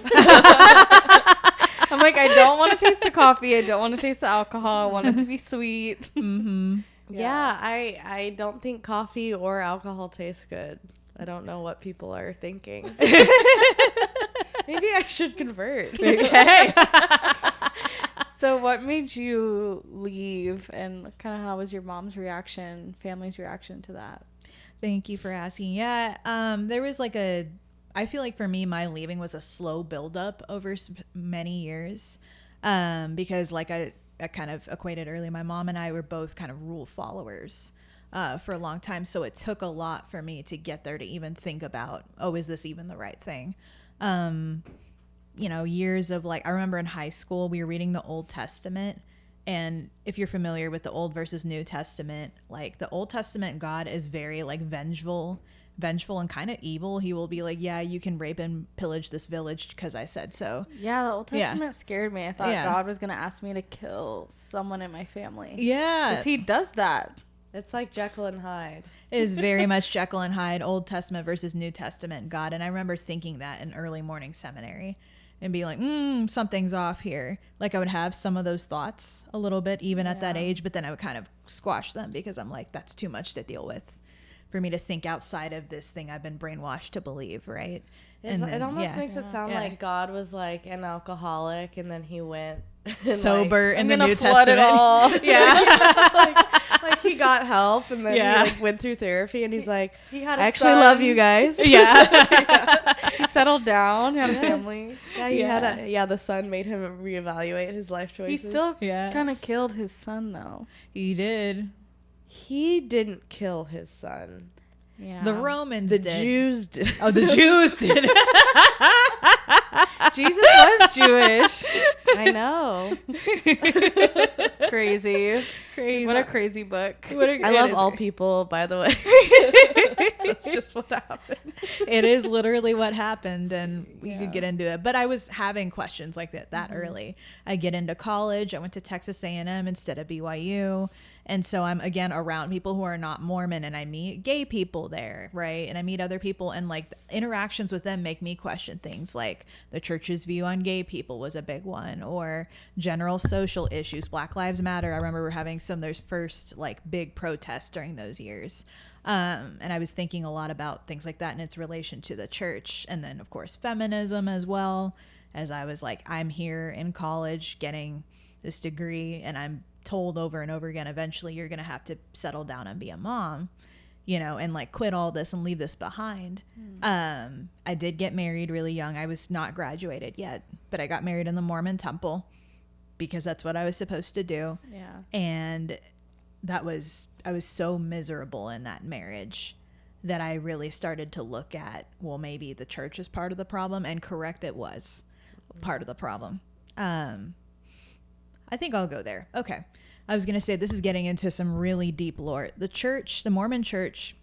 I'm like, I don't want to taste the coffee. I don't want to taste the alcohol. I want it to be sweet. Yeah, I don't think coffee or alcohol tastes good. I don't know what people are thinking. Maybe I should convert. Okay. So what made you leave, and kind of how was your mom's reaction, family's reaction to that? Thank you for asking. Yeah, there was like I feel like for me, my leaving was a slow buildup over many years, because like I kind of equated earlier, my mom and I were both kind of rule followers for a long time. So it took a lot for me to get there to even think about, oh, is this even the right thing? You know, years of like, I remember in high school, we were reading the Old Testament. And if you're familiar with the Old versus New Testament, like the Old Testament God is very like vengeful, vengeful and kind of evil. He will be like, yeah, you can rape and pillage this village because I said so. Yeah, the Old Testament scared me. I thought Yeah. God was going to ask me to kill someone in my family. Yeah. Because he does that. It's like Jekyll and Hyde. It is very much Jekyll and Hyde, Old Testament versus New Testament God. And I remember thinking that in early morning seminary and be like, something's off here. Like I would have some of those thoughts a little bit even at that age, but then I would kind of squash them because I'm like, that's too much to deal with for me to think outside of this thing I've been brainwashed to believe, right? It then, almost makes it sound Yeah. like God was like an alcoholic and then he went sober in the gonna New flood it Testament. all. Yeah. like he got help and then Yeah. he like went through therapy and he's like, He had I a actually son. love you guys. Yeah. He settled down, had a Yes. family. Yeah, he had the son made him reevaluate his life choices. He still Yeah. kind of killed his son, though. He did. He didn't kill his son. Yeah. The Romans The did. Jews did. Oh, the Jews did. Jesus was Jewish. I know. Crazy. Crazy. What a crazy book. I love all people, by the way. That's just what happened. It is literally what happened, and we could get into it. But I was having questions like that early. I get into college. I went to Texas A&M instead of BYU. And so I'm, again, around people who are not Mormon, and I meet gay people there, right? And I meet other people, and like interactions with them make me question things like the church's view on gay people was a big one, or general social issues. Black Lives Matter. I remember we're having some of those first like big protests during those years. And I was thinking a lot about things like that in its relation to the church. And then, of course, feminism as well, as I was like, I'm here in college getting this degree, and I'm told over and over again, eventually you're going to have to settle down and be a mom, you know, and like quit all this and leave this behind. I did get married really young. I was not graduated yet, but I got married in the Mormon temple because that's what I was supposed to do. Yeah. And I was so miserable in that marriage that I really started to look at, well, maybe the church is part of the problem, and correct, it was part of the problem. I think I'll go there. Okay. I was going to say, this is getting into some really deep lore. The church, the Mormon church,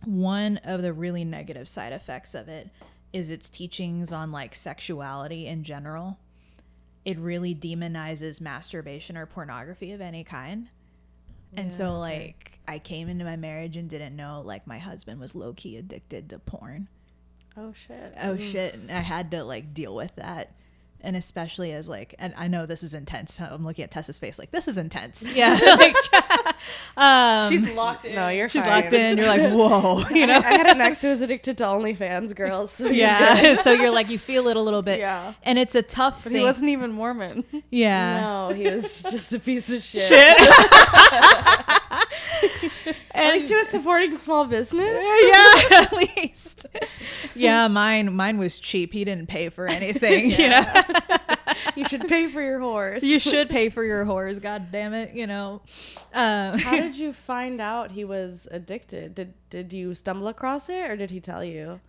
one of the really negative side effects of it is its teachings on like sexuality in general. It really demonizes masturbation or pornography of any kind. And so like I came into my marriage and didn't know like my husband was low-key addicted to porn. Oh, shit. Oh shit. And I had to like deal with that. And especially as like, and I know this is intense. I'm looking at Tessa's face like, this is intense. Yeah. She's locked in. No, you're She's fine. locked in. You're like, whoa. You know? I had an ex who was addicted to OnlyFans girls. So Yeah. So you're like, you feel it a little bit. Yeah. And it's a tough But thing. he wasn't even Mormon. Yeah. No, he was just a piece of shit. And At least he was supporting small business. yeah, at least. Yeah, mine was cheap. He didn't pay for anything, you know. You should pay for your horse. You should pay for your whores, god damn it, you know. How did you find out he was addicted? Did you stumble across it or did he tell you?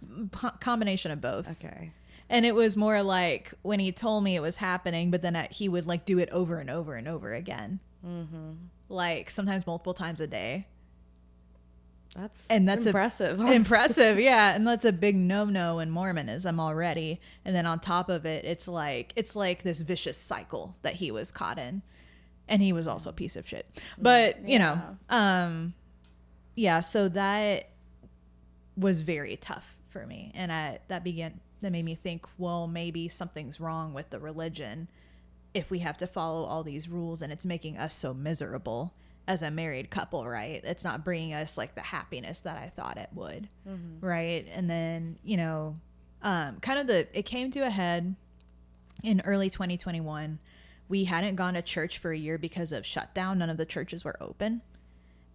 Combination of both. Okay. And it was more like when he told me it was happening, but then he would like do it over and over and over again. Mm-hmm. Like sometimes multiple times a day. That's impressive. Impressive, yeah. And that's a big no-no in Mormonism already. And then on top of it, it's like this vicious cycle that he was caught in. And he was also a piece of shit. But, you know, yeah, so that was very tough for me. And that made me think, well, maybe something's wrong with the religion if we have to follow all these rules and it's making us so miserable as a married couple, right? It's not bringing us like the happiness that I thought it would, right? And then, you know, it came to a head in early 2021. We hadn't gone to church for a year because of shutdown. None of the churches were open.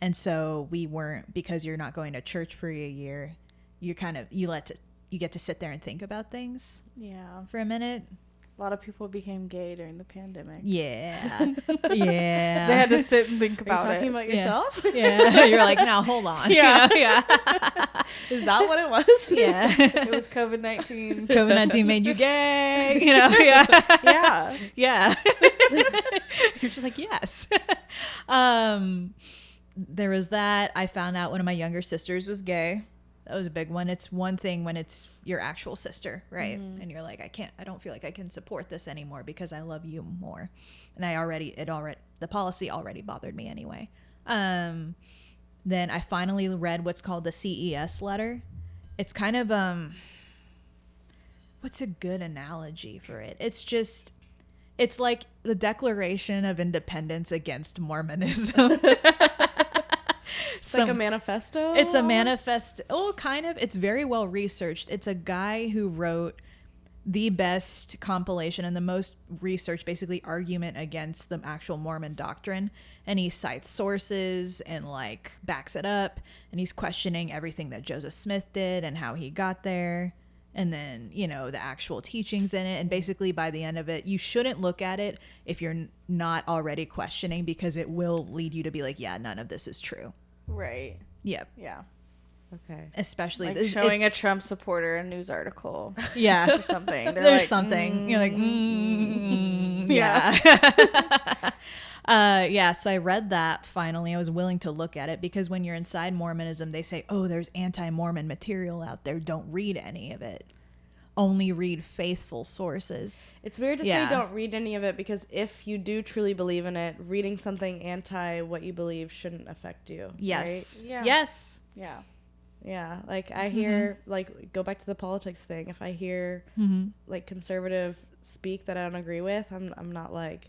And so we weren't, because you're not going to church for a year, you get to sit there and think about things Yeah. for a minute. A lot of people became gay during the pandemic. Yeah. Yeah. They had to sit and think Are about you talking it. about yourself? Yeah. You're like, now hold on. Yeah. You know? Yeah. Is that what it was? Yeah. It was COVID-19. COVID-19 made you gay. You know? Yeah. Yeah. Yeah. You're just like, yes. There was that. I found out one of my younger sisters was gay. that was a big one. It's one thing when it's your actual sister, right? And you're like, I don't feel like I can support this anymore because I love you more. And the policy already bothered me anyway. Then I finally read what's called the CES letter. It's kind of, what's a good analogy for it? It's like the Declaration of Independence against Mormonism. It's like a manifesto? It's a manifesto. Oh, kind of. It's very well researched. It's a guy who wrote the best compilation and the most research, basically argument against the actual Mormon doctrine. And he cites sources and like backs it up. And he's questioning everything that Joseph Smith did and how he got there. And then, you know, the actual teachings in it. And basically by the end of it, you shouldn't look at it if you're not already questioning, because it will lead you to be like, yeah, none of this is true. Right. Yep. Yeah. Okay. Especially Like showing a Trump supporter a news article. Yeah. Or something. They're There's like, something. You're like, yeah. Yeah. So I read that finally. I was willing to look at it because when you're inside Mormonism, they say, oh, there's anti-Mormon material out there. Don't read any of it. Only read faithful sources. It's weird to say don't read any of it, because if you do truly believe in it, reading something anti what you believe shouldn't affect you. Yes. Right? Yeah. Yes. Yeah. Yeah. Like I hear, like, go back to the politics thing. If I hear like conservative speak that I don't agree with, I'm not like,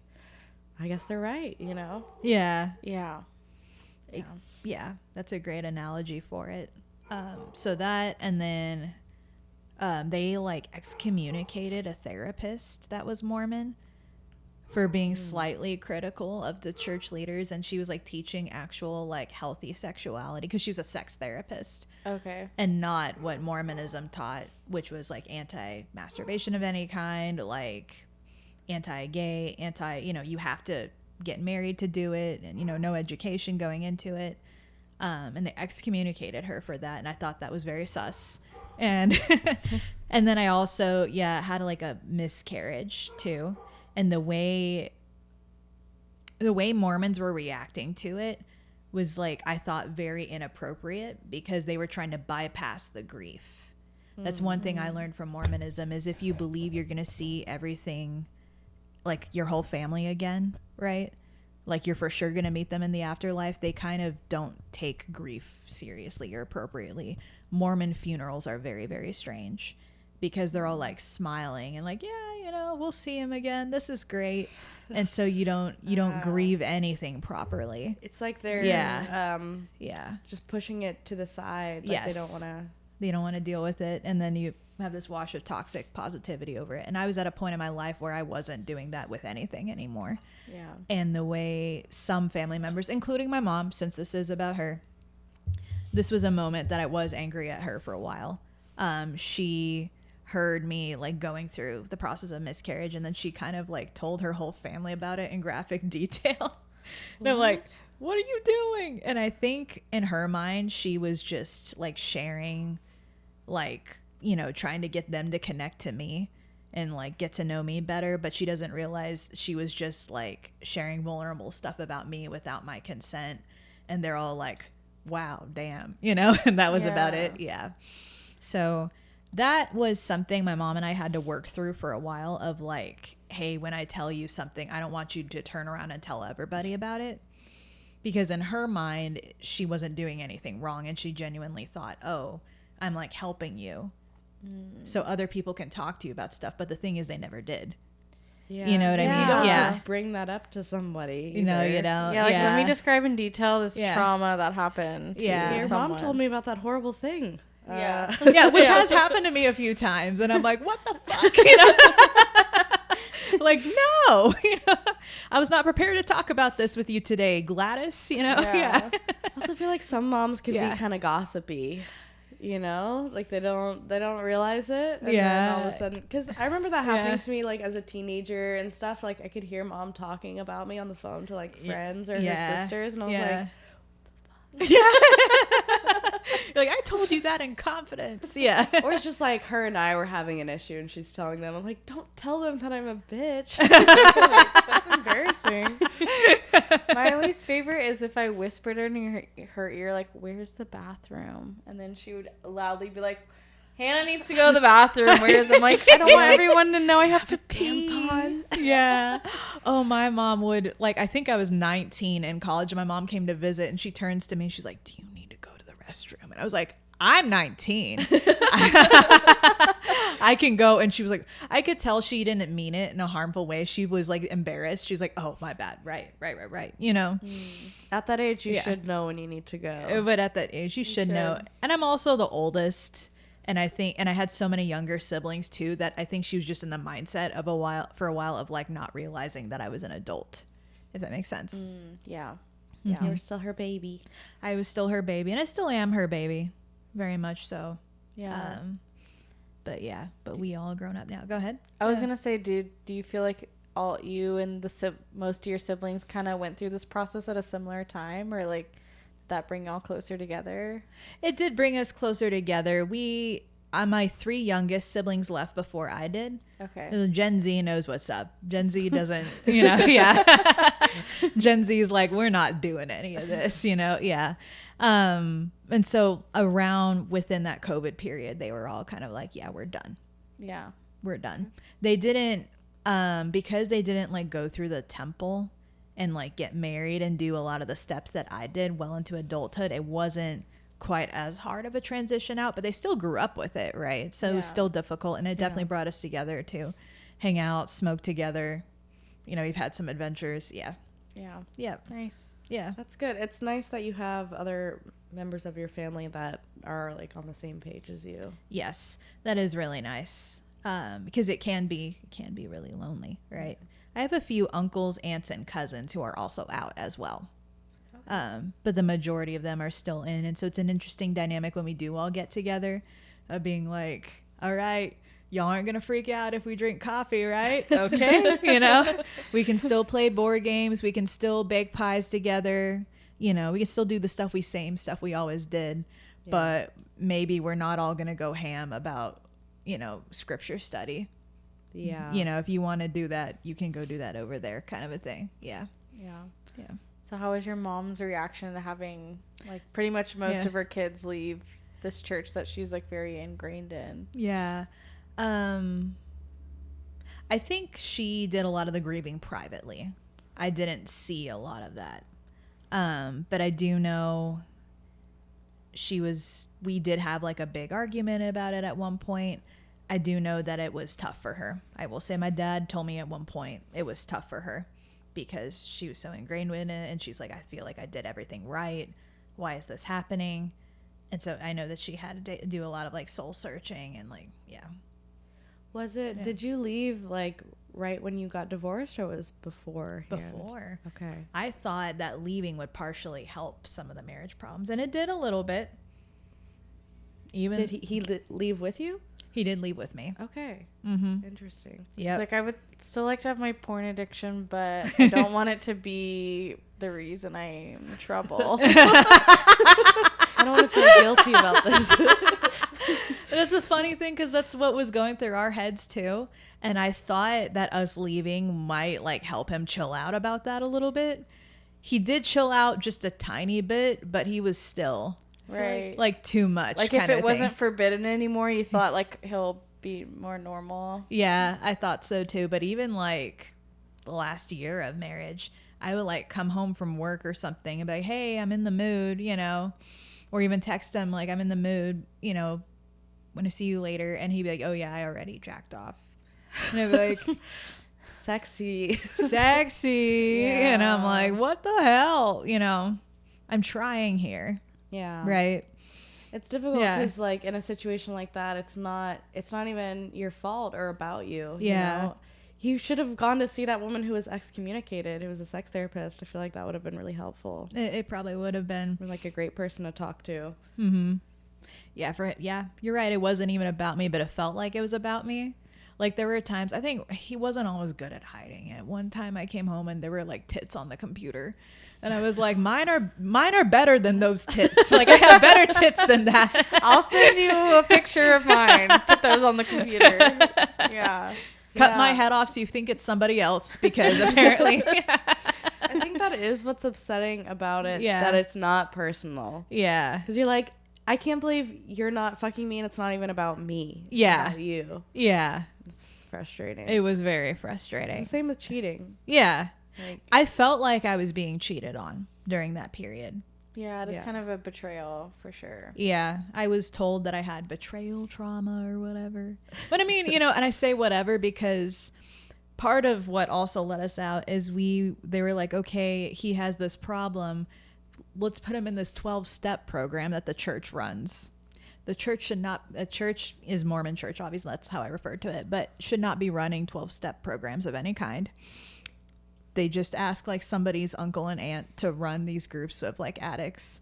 I guess they're right, you know? Yeah. Yeah. Yeah. That's a great analogy for it. So that, and then they like excommunicated a therapist that was Mormon for being slightly critical of the church leaders, and she was like teaching actual like healthy sexuality because she was a sex therapist. Okay. And not what Mormonism taught, which was like anti-masturbation of any kind, like anti-gay, you have to get married to do it, and no education going into it. And they excommunicated her for that, and I thought that was very sus. And and then I also had like a miscarriage too, and the way Mormons were reacting to it was like, I thought, very inappropriate, because they were trying to bypass the grief. That's one thing I learned from Mormonism, is if you believe you're gonna see everything, like your whole family again, right? Like you're for sure going to meet them in the afterlife, they kind of don't take grief seriously or appropriately. Mormon funerals are very, very strange, because they're all like smiling and like, we'll see him again. This is great. And so you don't grieve anything properly. It's like they're just pushing it to the side. Like Yes. They don't want to deal with it. And then you have this wash of toxic positivity over it. And I was at a point in my life where I wasn't doing that with anything anymore. Yeah. And the way some family members, including my mom, since this is about her, this was a moment that I was angry at her for a while. She heard me like going through the process of miscarriage, and then she kind of like told her whole family about it in graphic detail. And I'm like, what are you doing? And I think in her mind, she was just like sharing, like, trying to get them to connect to me and like get to know me better. But she doesn't realize she was just like sharing vulnerable stuff about me without my consent. And they're all like, wow, damn, and that was about it. Yeah. So that was something my mom and I had to work through for a while, of like, hey, when I tell you something, I don't want you to turn around and tell everybody about it. Because in her mind, she wasn't doing anything wrong, and she genuinely thought, oh, I'm like helping you. So other people can talk to you about stuff. But the thing is, they never did. Yeah. You know what I mean? You don't Yeah. just bring that up to somebody. You don't. Yeah, like let me describe in detail this trauma that happened to Your someone. mom told me about that horrible thing. Yeah. Which has happened to me a few times, and I'm like, what the fuck? Like, no, I was not prepared to talk about this with you today, Gladys. I also feel like some moms can be kind of gossipy. Like they don't realize it. And then all of a sudden, because I remember that happening to me like as a teenager and stuff. Like I could hear mom talking about me on the phone to like friends or her sisters, and I was like, like, I told told you that in confidence. Yeah. Or it's just like her and I were having an issue and she's telling them, I'm like, don't tell them that I'm a bitch. Like, that's embarrassing. My least favorite is if I whispered in her ear, like, where's the bathroom? And then she would loudly be like, Hannah needs to go to the bathroom. Whereas I'm like, I don't want everyone to know I have to pee. Tampon. Yeah. Oh, my mom would, like, I think I was 19 in college and my mom came to visit and she turns to me and she's like, do you need to go to the restroom? And I was like, I'm 19. I can go. And she was like, I could tell she didn't mean it in a harmful way. She was like embarrassed. She's like, oh, my bad. Right. You know, At that age, you should know when you need to go. but at that age, you should know. And I'm also the oldest. And I had so many younger siblings too, that I think she was just in the mindset of a while of like not realizing that I was an adult, if that makes sense. Yeah. You were still her baby. I was still her baby and I still am her baby. Very much so. Yeah. But we all grown up now. Go ahead. I was going to say, do you feel like all you and most of your siblings kind of went through this process at a similar time, or like that bring y'all closer together? It did bring us closer together. My 3 youngest siblings left before I did. Okay. Gen Z knows what's up. Gen Z doesn't, yeah. Gen Z is like, we're not doing any of this, yeah. And so within that COVID period, they were all kind of like, yeah, we're done. Yeah. We're done. They didn't, because they didn't like go through the temple and like get married and do a lot of the steps that I did well into adulthood. It wasn't quite as hard of a transition out, but they still grew up with it, right? So it was still difficult, and it definitely brought us together to hang out, smoke together. We've had some adventures. Yeah. Nice. Yeah. That's good. It's nice that you have other members of your family that are like on the same page as you. Yes, that is really nice. Because it can be really lonely, right? I have a few uncles, aunts, and cousins who are also out as well. But the majority of them are still in. And so it's an interesting dynamic when we do all get together of being like, all right, y'all aren't going to freak out if we drink coffee, right? Okay. We can still play board games. We can still bake pies together. We can still do the same stuff we always did. Yeah. But maybe we're not all going to go ham about, scripture study. Yeah. If you want to do that, you can go do that over there, kind of a thing. Yeah. So how was your mom's reaction to having like pretty much most of her kids leave this church that she's like very ingrained in? Yeah. I think she did a lot of the grieving privately. I didn't see a lot of that. But I do know we did have like a big argument about it at one point. I do know that it was tough for her. I will say my dad told me at one point it was tough for her because she was so ingrained in it. And she's like, I feel like I did everything right. Why is this happening? And so I know that she had to do a lot of like soul searching and like, Was it, did you leave like right when you got divorced, or was before? Before. Okay. I thought that leaving would partially help some of the marriage problems, and it did a little bit. Did he leave with you? He did leave with me. Okay. Mm-hmm. Interesting. Yeah. It's like, I would still like to have my porn addiction, but I don't want it to be the reason I'm in trouble. I don't want to feel guilty about this. That's a funny thing, because that's what was going through our heads too. And I thought that us leaving might like help him chill out about that a little bit. He did chill out just a tiny bit, but he was still like too much. Like if it wasn't forbidden anymore, you thought like he'll be more normal. Yeah, I thought so too. But even like the last year of marriage, I would like come home from work or something and be like, hey, I'm in the mood, or even text him like, I'm in the mood, want to see you later. And he'd be like, oh yeah, I already jacked off. And I'd be like, sexy. Yeah. And I'm like, what the hell? I'm trying here. Yeah. Right. It's difficult because like in a situation like that, it's not even your fault or about you. Yeah. You should have gone to see that woman who was excommunicated, who was a sex therapist. I feel like that would have been really helpful. It probably would have been. Or like a great person to talk to. Mm-hmm. Yeah, you're right. It wasn't even about me, but it felt like it was about me. Like there were times, I think he wasn't always good at hiding it. One time I came home and there were like tits on the computer. And I was like, mine are better than those tits. Like I have better tits than that. I'll send you a picture of mine. Put those on the computer. Yeah. Cut my head off so you think it's somebody else, because apparently. I think that is what's upsetting about it. Yeah. That it's not personal. Yeah. Because you're like, I can't believe you're not fucking me and it's not even about me. It's Yeah. about you. Yeah. It's frustrating. It was very It's frustrating. the same with cheating. Yeah. Like, I felt like I was being cheated on during that period. Yeah, it is Yeah. kind of a betrayal for sure. Yeah, I was told that I had betrayal trauma or whatever. But I mean, you know, and I say whatever because part of what also let us out is they were like, okay, he has this problem. Let's put him in this 12-step program that the church runs. The church a church is Mormon church, obviously that's how I refer to it, but should not be running 12-step programs of any kind. They just ask like somebody's uncle and aunt to run these groups of like addicts.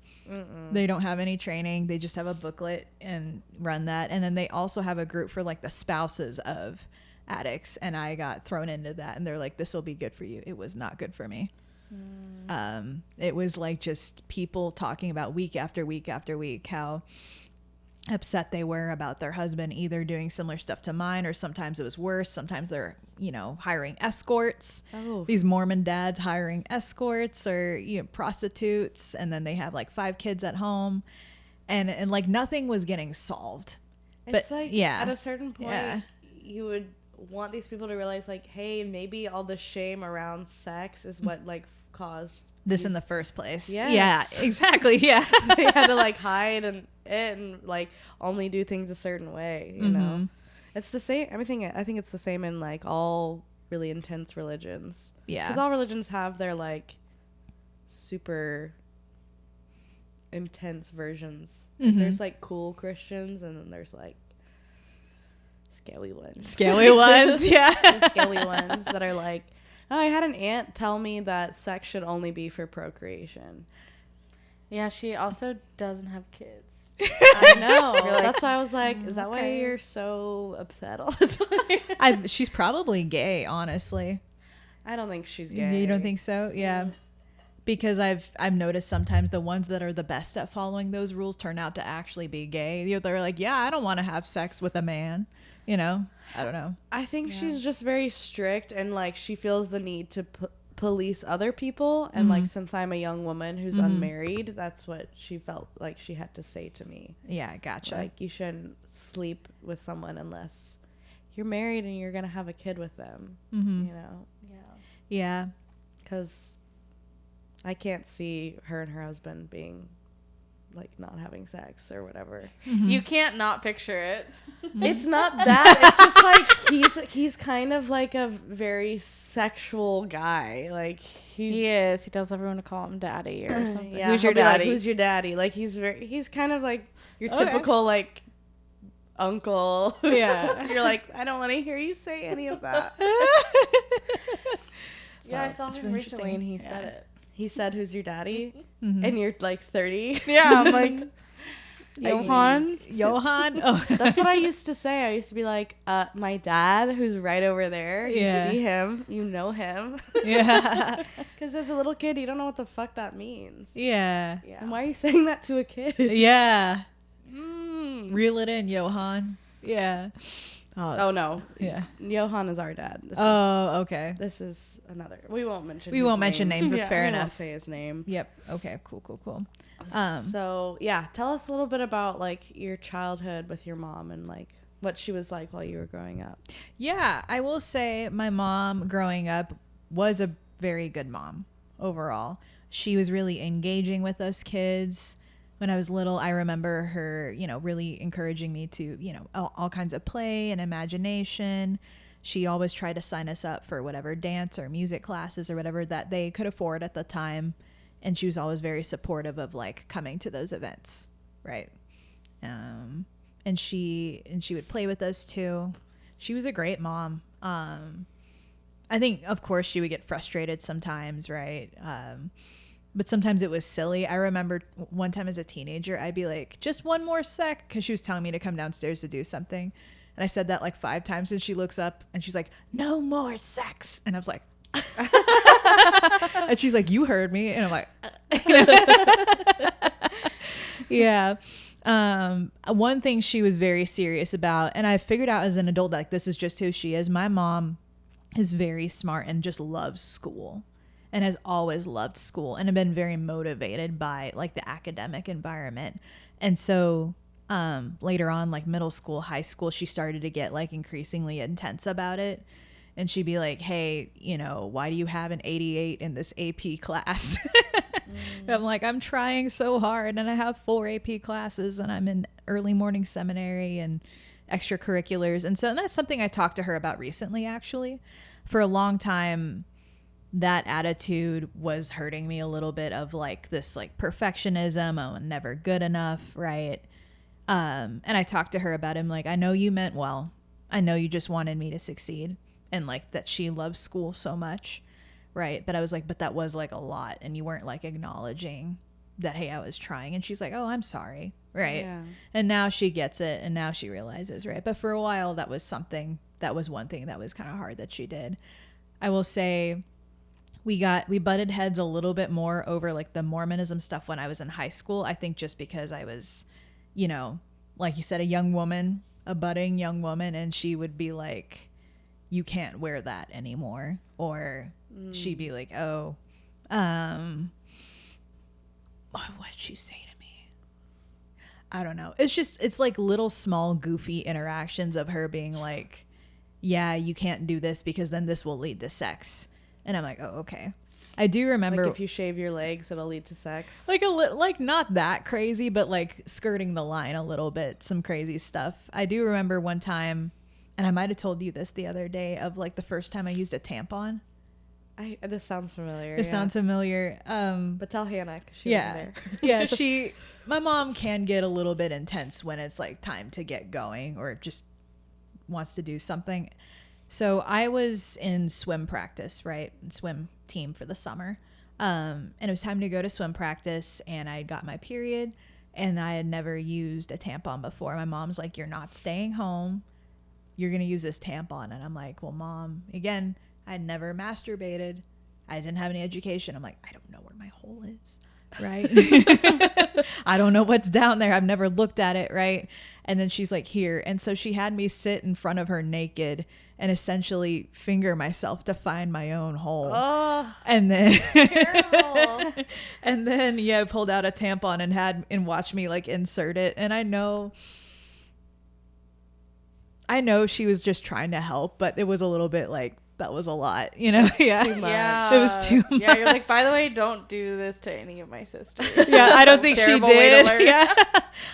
They don't have any training. They just have a booklet and run that. And then they also have a group for like the spouses of addicts. And I got thrown into that. And they're like, this will be good for you. It was not good for me. It was like just people talking about week after week after week how upset they were about their husband either doing similar stuff to mine, or sometimes it was worse. Sometimes they're, you know, hiring escorts. Oh. These Mormon dads hiring escorts or, you know, prostitutes, and then they have like 5 kids at home, and like nothing was getting solved. it's But like, yeah, at a certain point, Yeah. you would want these people to realize, like, hey, maybe all the shame around sex is what, like, caused this these- in the first place. Yes. Yeah, exactly. Yeah. they had to, like, hide and like only do things a certain way, you know. It's the same. I think it's the same in like all really intense religions. Yeah. Because all religions have their like super intense versions. There's like cool Christians, and then there's like scaly ones. Scaly ones. Yeah. The scaly ones that are like, oh, I had an aunt tell me that sex should only be for procreation. Yeah, she also doesn't have kids. I know. You're like, That's why I was like, is that why okay. you're so upset all the time? She's probably gay, honestly. I don't think she's gay. You don't think so? Yeah. Because I've noticed sometimes the ones that are the best at following those rules turn out to actually be gay. They're like, yeah, I don't want to have sex with a man. You know, I don't know. I think she's just very strict, and like she feels the need to police other people, and like since I'm a young woman who's unmarried, that's what she felt like she had to say to me. Yeah, gotcha. Like, you shouldn't sleep with someone unless you're married and you're gonna have a kid with them. You know, Yeah. because I can't see her and her husband being like not having sex or whatever. You can't not picture it. It's not that. It's just like he's kind of like a very sexual guy. Like He is. He tells everyone to call him daddy or something. yeah, Who's he'll your be like, daddy? who's your daddy? Like he's kind of like your Okay. typical like uncle. Yeah. You're like, I don't want to hear you say any of that. Yeah, I saw it's him really recently and he interesting. said it. He said, "Who's your daddy?" And you're like 30. Yeah, I'm like, Johan? Johan? Oh. That's what I used to say. I used to be like, my dad, who's right over there. Yeah. You see him. You know him. Yeah. Because as a little kid, you don't know what the fuck that means. Yeah. And why are you saying that to a kid? Yeah. Reel Reel it in, Johan. Yeah. Oh, no. Yeah. Johan is our dad. Okay. This is another. We won't mention We his won't mention name. names. That's fair we enough. won't say his name. Yep. Okay. Cool. So, yeah. Tell us a little bit about, like, your childhood with your mom and, like, what she was like while you were growing up. Yeah, I will say my mom growing up was a very good mom overall. She was really engaging with us kids. When I was little, I remember her, really encouraging me to, all kinds of play and imagination. She always tried to sign us up for whatever dance or music classes or whatever that they could afford at the time. And she was always very supportive of like coming to those events. Right. And she would play with us too. She was a great mom. I think, of course, she would get frustrated sometimes, right? But sometimes it was silly. I remember one time as a teenager, I'd be like, just one more sec, because she was telling me to come downstairs to do something. And I said that like 5 times, and she looks up and she's like, no more sex. And I was like, and she's like, you heard me. And I'm like, yeah. One thing she was very serious about, and I figured out as an adult, like, this is just who she is. My mom is very smart and just loves school and has always loved school and have been very motivated by like the academic environment. And so later on, like middle school, high school, she started to get like increasingly intense about it. And she'd be like, hey, you know, why do you have an 88 in this AP class? I'm like, I'm trying so hard, and I have 4 AP classes, and I'm in early morning seminary and extracurriculars. And so that's something I talked to her about recently, actually. For a long time, that attitude was hurting me a little bit, of like this like perfectionism, oh, I'm never good enough, right? And I talked to her about him, like, I know you meant well. I know you just wanted me to succeed, and like that she loves school so much, right? But I was like, but that was like a lot, and you weren't like acknowledging that, hey, I was trying. And she's like, oh, I'm sorry, right? Yeah. And now she gets it, and now she realizes, right? But for a while, that was one thing that was kind of hard that she did. I will say we butted heads a little bit more over like the Mormonism stuff when I was in high school. I think just because I was, you know, like you said, a budding young woman, and she would be like, you can't wear that anymore. Or she'd be like, oh, what'd she say to me? I don't know. It's like little small goofy interactions of her being like, yeah, you can't do this because then this will lead to sex. And I'm like, oh, okay. I do remember, like if you shave your legs, it'll lead to sex. Like like not that crazy, but like skirting the line a little bit, some crazy stuff. I do remember one time, and I might have told you this the other day, of like the first time I used a tampon. This sounds familiar. Sounds familiar. But tell Hannah, 'cause she wasn't there. Yeah, my mom can get a little bit intense when it's like time to get going or just wants to do something. So I was in swim practice, right? Swim team for the summer. And it was time to go to swim practice, and I got my period, and I had never used a tampon before. My mom's like, you're not staying home. You're going to use this tampon. And I'm like, well, Mom, again, I'd never masturbated. I didn't have any education. I'm like, I don't know where my hole is, right? I don't know what's down there. I've never looked at it, right? And then she's like, here. And so she had me sit in front of her naked and essentially finger myself to find my own hole. Oh, and then and then pulled out a tampon and watched me like insert it. And I know she was just trying to help, but it was a little bit like, that was a lot, you know? Yeah. Too much. Yeah. It was too much. Yeah, you're like, by the way, don't do this to any of my sisters. Yeah, I don't think she did. Yeah.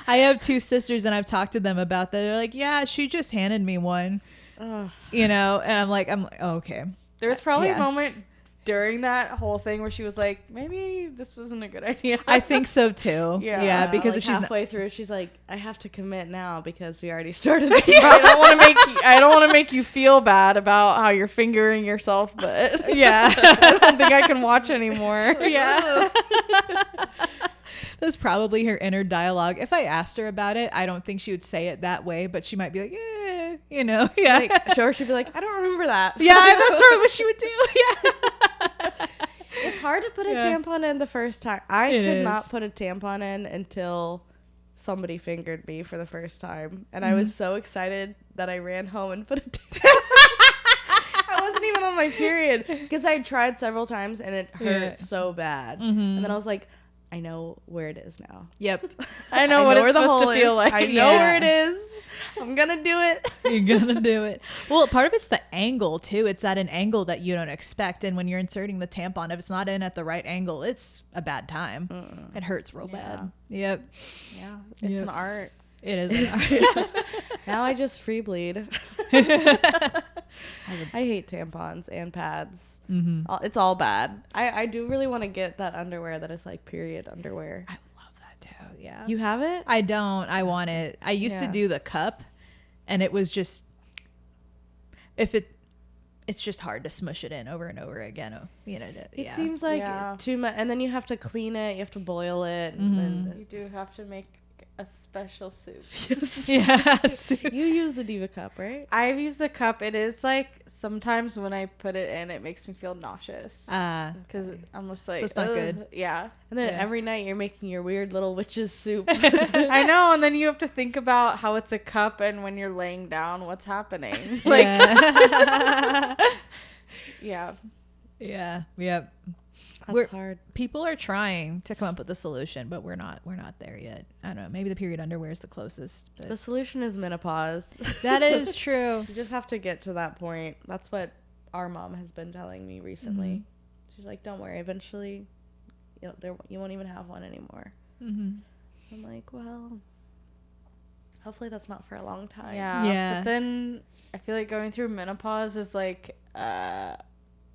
I have 2 sisters, and I've talked to them about that. They're like, yeah, she just handed me one. You know, and I'm like, oh, okay. There was probably a moment during that whole thing where she was like, maybe this wasn't a good idea. I think so too. Yeah, because like if she's halfway through, she's like, I have to commit now because we already started. I don't want to make you feel bad about how you're fingering yourself, but yeah, I don't think I can watch anymore. Yeah. That's probably her inner dialogue. If I asked her about it, I don't think she would say it that way, but she might be like, you know, yeah. Like, sure, she'd be like, I don't remember that. Yeah, that's sort of what she would do. Yeah. It's hard to put a tampon in the first time. I could not put a tampon in until somebody fingered me for the first time. And I was so excited that I ran home and put a tampon. I wasn't even on my period because I tried several times and it hurt so bad. And then I was like, I know where it is now. Yep. I know what it's supposed to feel like. I know where it is. I'm going to do it. You're going to do it. Well, part of it's the angle, too. It's at an angle that you don't expect. And when you're inserting the tampon, if it's not in at the right angle, it's a bad time. It hurts real bad. Yep. Yeah. It's an art. It is an art. Now I just free bleed. I hate tampons and pads. It's all bad. I do really want to get that underwear that is like period underwear. I love that too. Yeah. You have it? I don't. I want it. I used to do the cup, and it was just it's just hard to smush it in over and over again. You know. It seems like too much, and then you have to clean it. You have to boil it, and then you do have to make a special soup. Yes. You use the Diva cup, right? I've used the cup. It is like sometimes when I put it in, it makes me feel nauseous. Because I'm just like, So it's not "Ugh." good. Yeah. And then Yeah. every night you're making your weird little witch's soup. I know. And then you have to think about how it's a cup and when you're laying down, what's happening. Like, Yeah. yeah. Yeah. Yep. That's hard. People are trying to come up with a solution, but we're not there yet. I don't know. Maybe the period underwear is the closest. But The solution is menopause. that is true. You just have to get to that point. That's what our mom has been telling me recently. Mm-hmm. She's like, "Don't worry, eventually, you won't even have one anymore." Mm-hmm. I'm like, well, hopefully that's not for a long time. Yeah. Yeah. But then I feel like going through menopause is like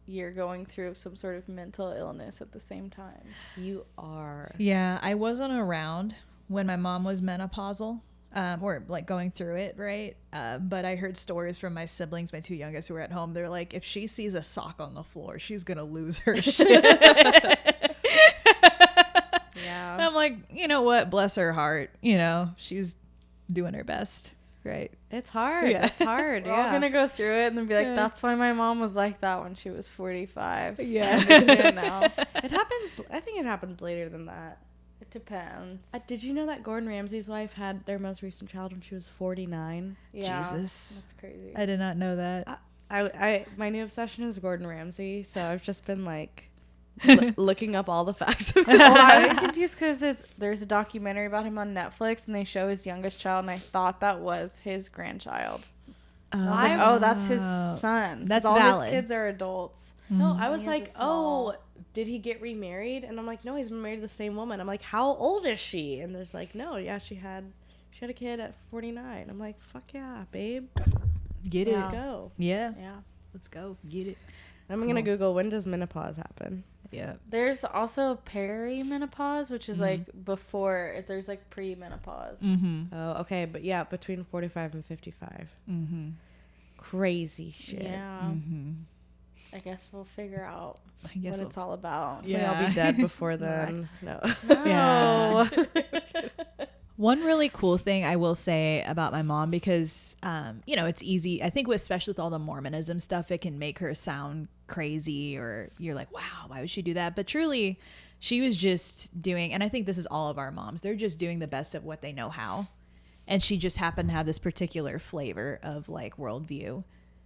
you're going through some sort of mental illness at the same time. You are. Yeah, I wasn't around when my mom was menopausal, or like going through it, right? But I heard stories from my siblings, my two youngest who were at home. They're like, if she sees a sock on the floor, she's gonna lose her shit. Yeah. I'm like, you know what? Bless her heart. You know, she's doing her best, right? It's hard. Yeah. It's hard. We're all Yeah. gonna go through it and then be like, Yeah. that's why my mom was like that when she was 45. Yeah. I understand now. It happens. I think it happens later than that. It depends. Did you know that Gordon Ramsay's wife had their most recent child when she was 49? Yeah. Jesus. That's crazy. I did not know that. My new obsession is Gordon Ramsay, so I've just been like looking up all the facts of his Well, I life. was confused because there's a documentary about him on Netflix and they show his youngest child and I thought that was his grandchild. I was like, oh, that's his son. 'Cause That's all valid. his kids are adults. No, I He was has like, a small- did he get remarried? And I'm like, no, he's been married to the same woman. I'm like, how old is she? And there's like, no, yeah, she had a kid at 49. I'm like, fuck yeah, babe. Get it. Let's go. Yeah. Yeah. Let's go. Get it. I'm Cool. gonna Google, when does menopause happen? Yeah. There's also perimenopause, which is like before, there's like premenopause. Mm-hmm. Oh, okay, but yeah, between 45 and 55. Mm-hmm. Crazy shit. Yeah. Mm-hmm. I guess we'll figure out I guess what it's all about. Hopefully I'll be dead before then. No. Yeah. One really cool thing I will say about my mom, because, you know, it's easy. I think especially with all the Mormonism stuff, it can make her sound crazy or you're like, wow, why would she do that? But truly, she was just doing, and I think this is all of our moms, they're just doing the best of what they know how. And she just happened to have this particular flavor of like worldview.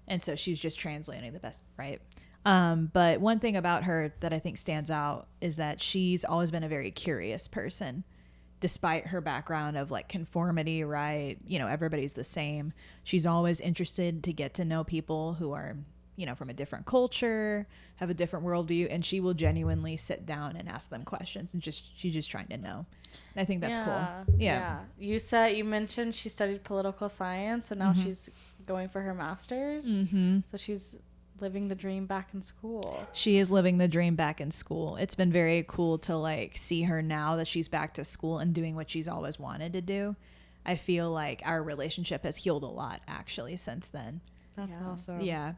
And so she's just translating the best, right? But one thing about her that I think stands out is that she's always been a very curious person. Despite her background of like conformity, right? You know, everybody's the same. She's always interested to get to know people who are, you know, from a different culture, have a different worldview, and she will genuinely sit down and ask them questions and she's just trying to know. And I think that's cool. Yeah. You mentioned she studied political science and now she's going for her master's. Mm-hmm. So she's living the dream back in school. She is living the dream back in school. It's been very cool to like see her now that she's back to school and doing what she's always wanted to do. I feel like our relationship has healed a lot actually since then. That's awesome. Yeah,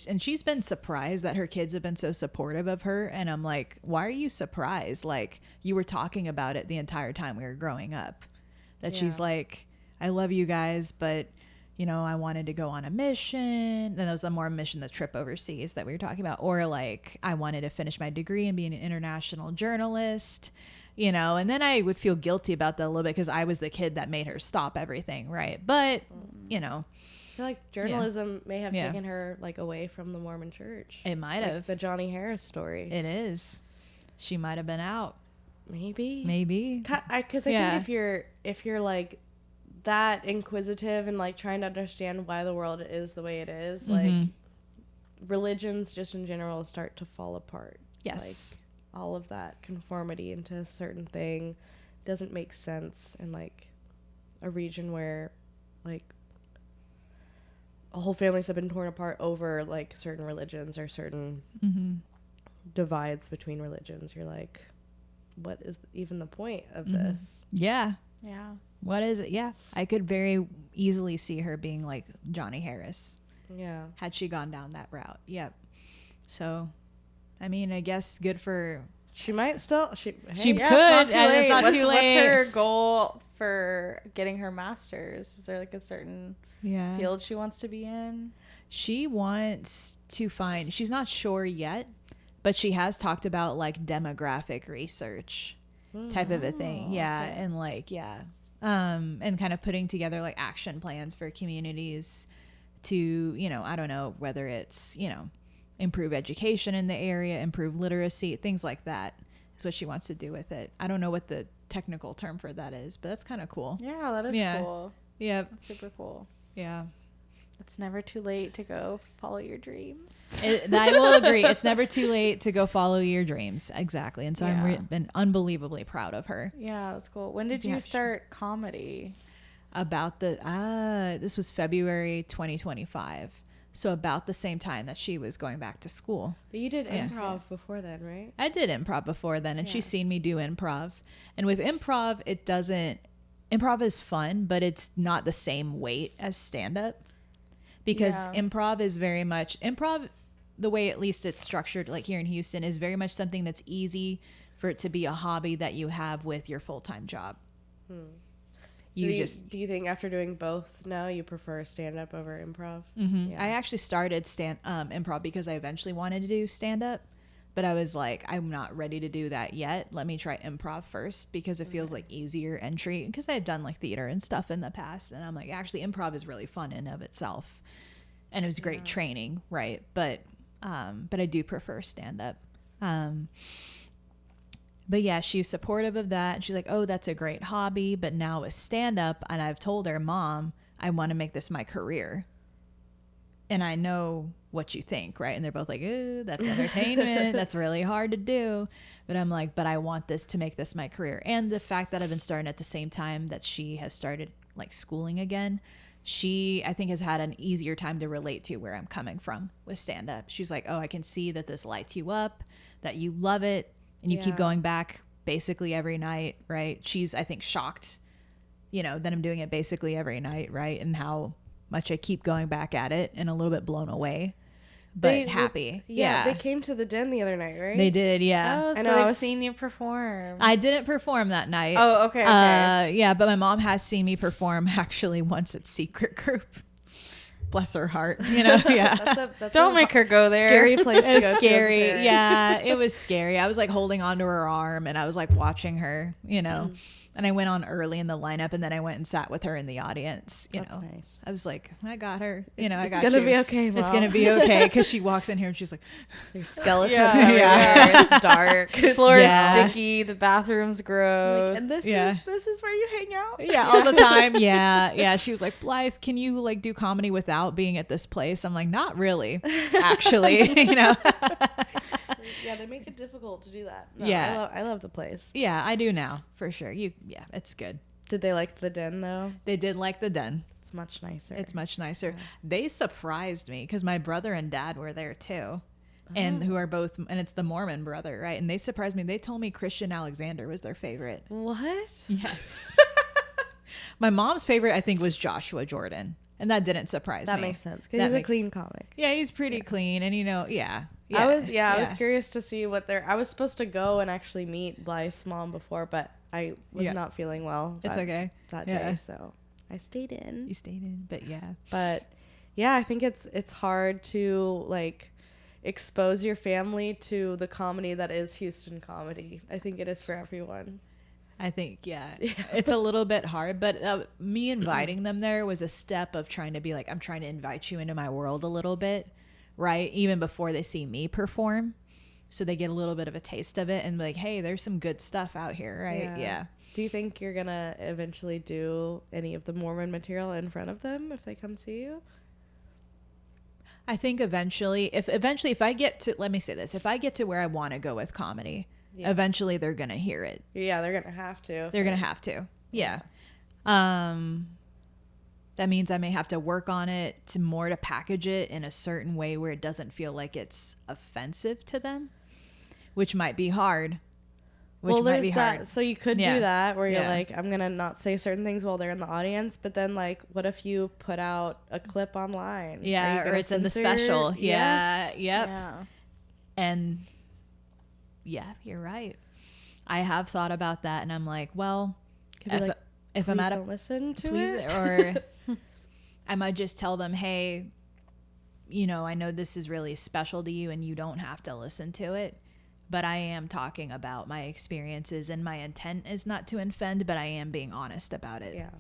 and she's been surprised that her kids have been so supportive of her. And I'm like, why are you surprised? Like, you were talking about it the entire time we were growing up. That she's like, I love you guys, but, you know, I wanted to go on a mission. Then there was a more mission, the trip overseas that we were talking about. Or like, I wanted to finish my degree and be an international journalist, you know. And then I would feel guilty about that a little bit because I was the kid that made her stop everything, right? But, you know. I feel like journalism may have taken her like away from the Mormon church. It might have. Like the Johnny Harris story. It is. She might have been out. Maybe. Because I think if you're like that inquisitive and like trying to understand why the world is the way it is, like religions just in general start to fall apart. Yes. Like all of that conformity into a certain thing doesn't make sense in like a region where like whole families have been torn apart over like certain religions or certain divides between religions. You're like, what is even the point of this? Yeah. Yeah. What is it? Yeah. I could very easily see her being like Johnny Harris Yeah. had she gone down that route. Yep. So, I mean, I guess good for She might still. She Yeah, it's not could, too and late. it's not What's too late. her goal for getting her master's? Is there like a certain field she wants to be in? She wants to find, she's not sure yet, but she has talked about like demographic research type of a thing. Yeah. Okay. And like, and kind of putting together like action plans for communities to, you know, I don't know whether it's, you know, improve education in the area, improve literacy, things like that is what she wants to do with it. I don't know what the technical term for that is, but that's kind of cool. Yeah, that is Yeah. cool. Yeah. That's super cool. Yeah. It's never too late to go follow your dreams. I will agree. It's never too late to go follow your dreams. Exactly. And so Yeah. I've been unbelievably proud of her. Yeah, that's cool. When did Yeah, you start comedy? About this was February 2025. So about the same time that she was going back to school. But you did Yeah. improv before then, right? I did improv before then, and Yeah. she's seen me do improv. And with improv, improv is fun, but it's not the same weight as stand-up. Because Yeah. improv is very much, the way at least it's structured, like here in Houston, is very much something that's easy for it to be a hobby that you have with your full-time job. Do you think after doing both now you prefer stand-up over improv? Yeah. I actually started improv because I eventually wanted to do stand-up, but I was like, I'm not ready to do that yet. Let me try improv first because it feels like easier entry, because I had done like theater and stuff in the past, and I'm like, actually improv is really fun in of itself, and it was great training, right? But I do prefer stand-up. But yeah, she's supportive of that. She's like, oh, that's a great hobby. But now with stand-up, and I've told her, Mom, I want to make this my career. And I know what you think, right? And they're both like, ooh, that's entertainment. That's really hard to do. But I'm like, but I want this to make this my career. And the fact that I've been starting at the same time that she has started like schooling again, she, I think, has had an easier time to relate to where I'm coming from with stand-up. She's like, oh, I can see that this lights you up, that you love it. And you keep going back basically every night, right? She's, I think, shocked, you know, that I'm doing it basically every night, right? And how much I keep going back at it, and a little bit blown away, but happy. They came to the Den the other night, right? They did, yeah. Oh, I so know, I I've was- seen you perform. I didn't perform that night. Oh, okay. Yeah, but my mom has seen me perform actually once at Secret Group. Bless her heart, you know. Yeah. That's Don't make her go there. Scary place It to was go to as a scary. parent. Yeah, it was scary. I was like holding onto her arm, and I was like watching her, you know. And I went on early in the lineup, and then I went and sat with her in the audience. You That's know, nice. I was like, I got her. You know, I got It's gonna you. be okay, Mom. It's gonna be okay, because she walks in here and she's like, There's skeleton Yeah. everywhere. Yeah. It's dark. Floor's Yeah. sticky. The bathroom's gross. And this Yeah. is where you hang out. yeah, all the time. Yeah. She was like, Blythe, can you like do comedy without being at this place? I'm like, not really, actually. You know. Yeah, they make it difficult to do that. Yeah. I love the place. Yeah, I do now for sure. It's good. Did they like the Den though? They did like the Den. It's much nicer. It's much nicer. They surprised me because my brother and dad were there too. And who are both, and it's the Mormon brother, right? And they surprised me. They told me Christian Alexander was their favorite. What? Yes. My mom's favorite, I think, was Joshua Jordan. And that didn't surprise me. That makes sense because That he's a makes- clean comic. Yeah, he's pretty clean. And, you know, yeah. I was curious to see what I was supposed to go and actually meet Blythe's mom before, but I was Yeah. not feeling well. It's okay. That Yeah. day, so I stayed in. You stayed in, but yeah. But yeah, I think it's hard to like expose your family to the comedy that is Houston comedy. I think it is for everyone. I think, yeah, it's a little bit hard, but me inviting them there was a step of trying to be like, I'm trying to invite you into my world a little bit, right? Even before they see me perform. So they get a little bit of a taste of it and be like, hey, there's some good stuff out here, right? Yeah. Do you think you're gonna eventually do any of the Mormon material in front of them if they come see you? I think eventually, if I get to, let me say this, if I get to where I want to go with comedy, eventually they're going to hear it. Yeah, they're gonna have to. They're going to have to. Yeah. That means I may have to work on it to package it in a certain way where it doesn't feel like it's offensive to them, which might be hard. That. So you could Yeah. do that where you're Yeah. like, I'm gonna not say certain things while they're in the audience, but then like, what if you put out a clip online? Are you Yeah, or gonna it's in the censor? special. Yeah. Yes. Yep. Yeah. And yeah, you're right. I have thought about that, and I'm like, well, Could be like, if I'm please at a don't listen to please, it. or I might just tell them, hey, you know, I know this is really special to you and you don't have to listen to it, but I am talking about my experiences and my intent is not to offend, but I am being honest about it. Yeah.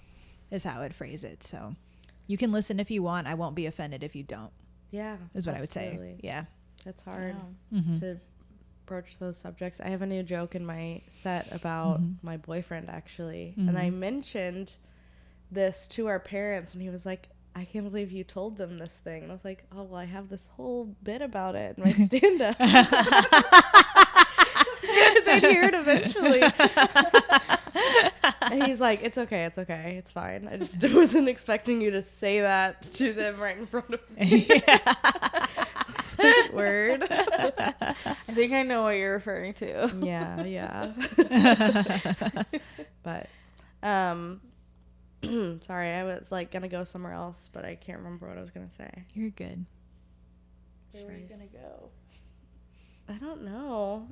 Is how I'd phrase it. So you can listen if you want. I won't be offended if you don't, Yeah. is what I would say. absolutely. Yeah. That's hard Mm-hmm. to broach those subjects. I have a new joke in my set about my boyfriend, actually. And I mentioned this to our parents, and he was like, I can't believe you told them this thing. And I was like, oh, well, I have this whole bit about it in my stand-up. They'd hear it eventually. And he's like, it's okay. It's fine. I just wasn't expecting you to say that to them right in front of me. It's like, word. I think I know what you're referring to. Yeah. But, sorry, I was like gonna go somewhere else, but I can't remember what I was gonna say. You're good. Where were you gonna go? I don't know.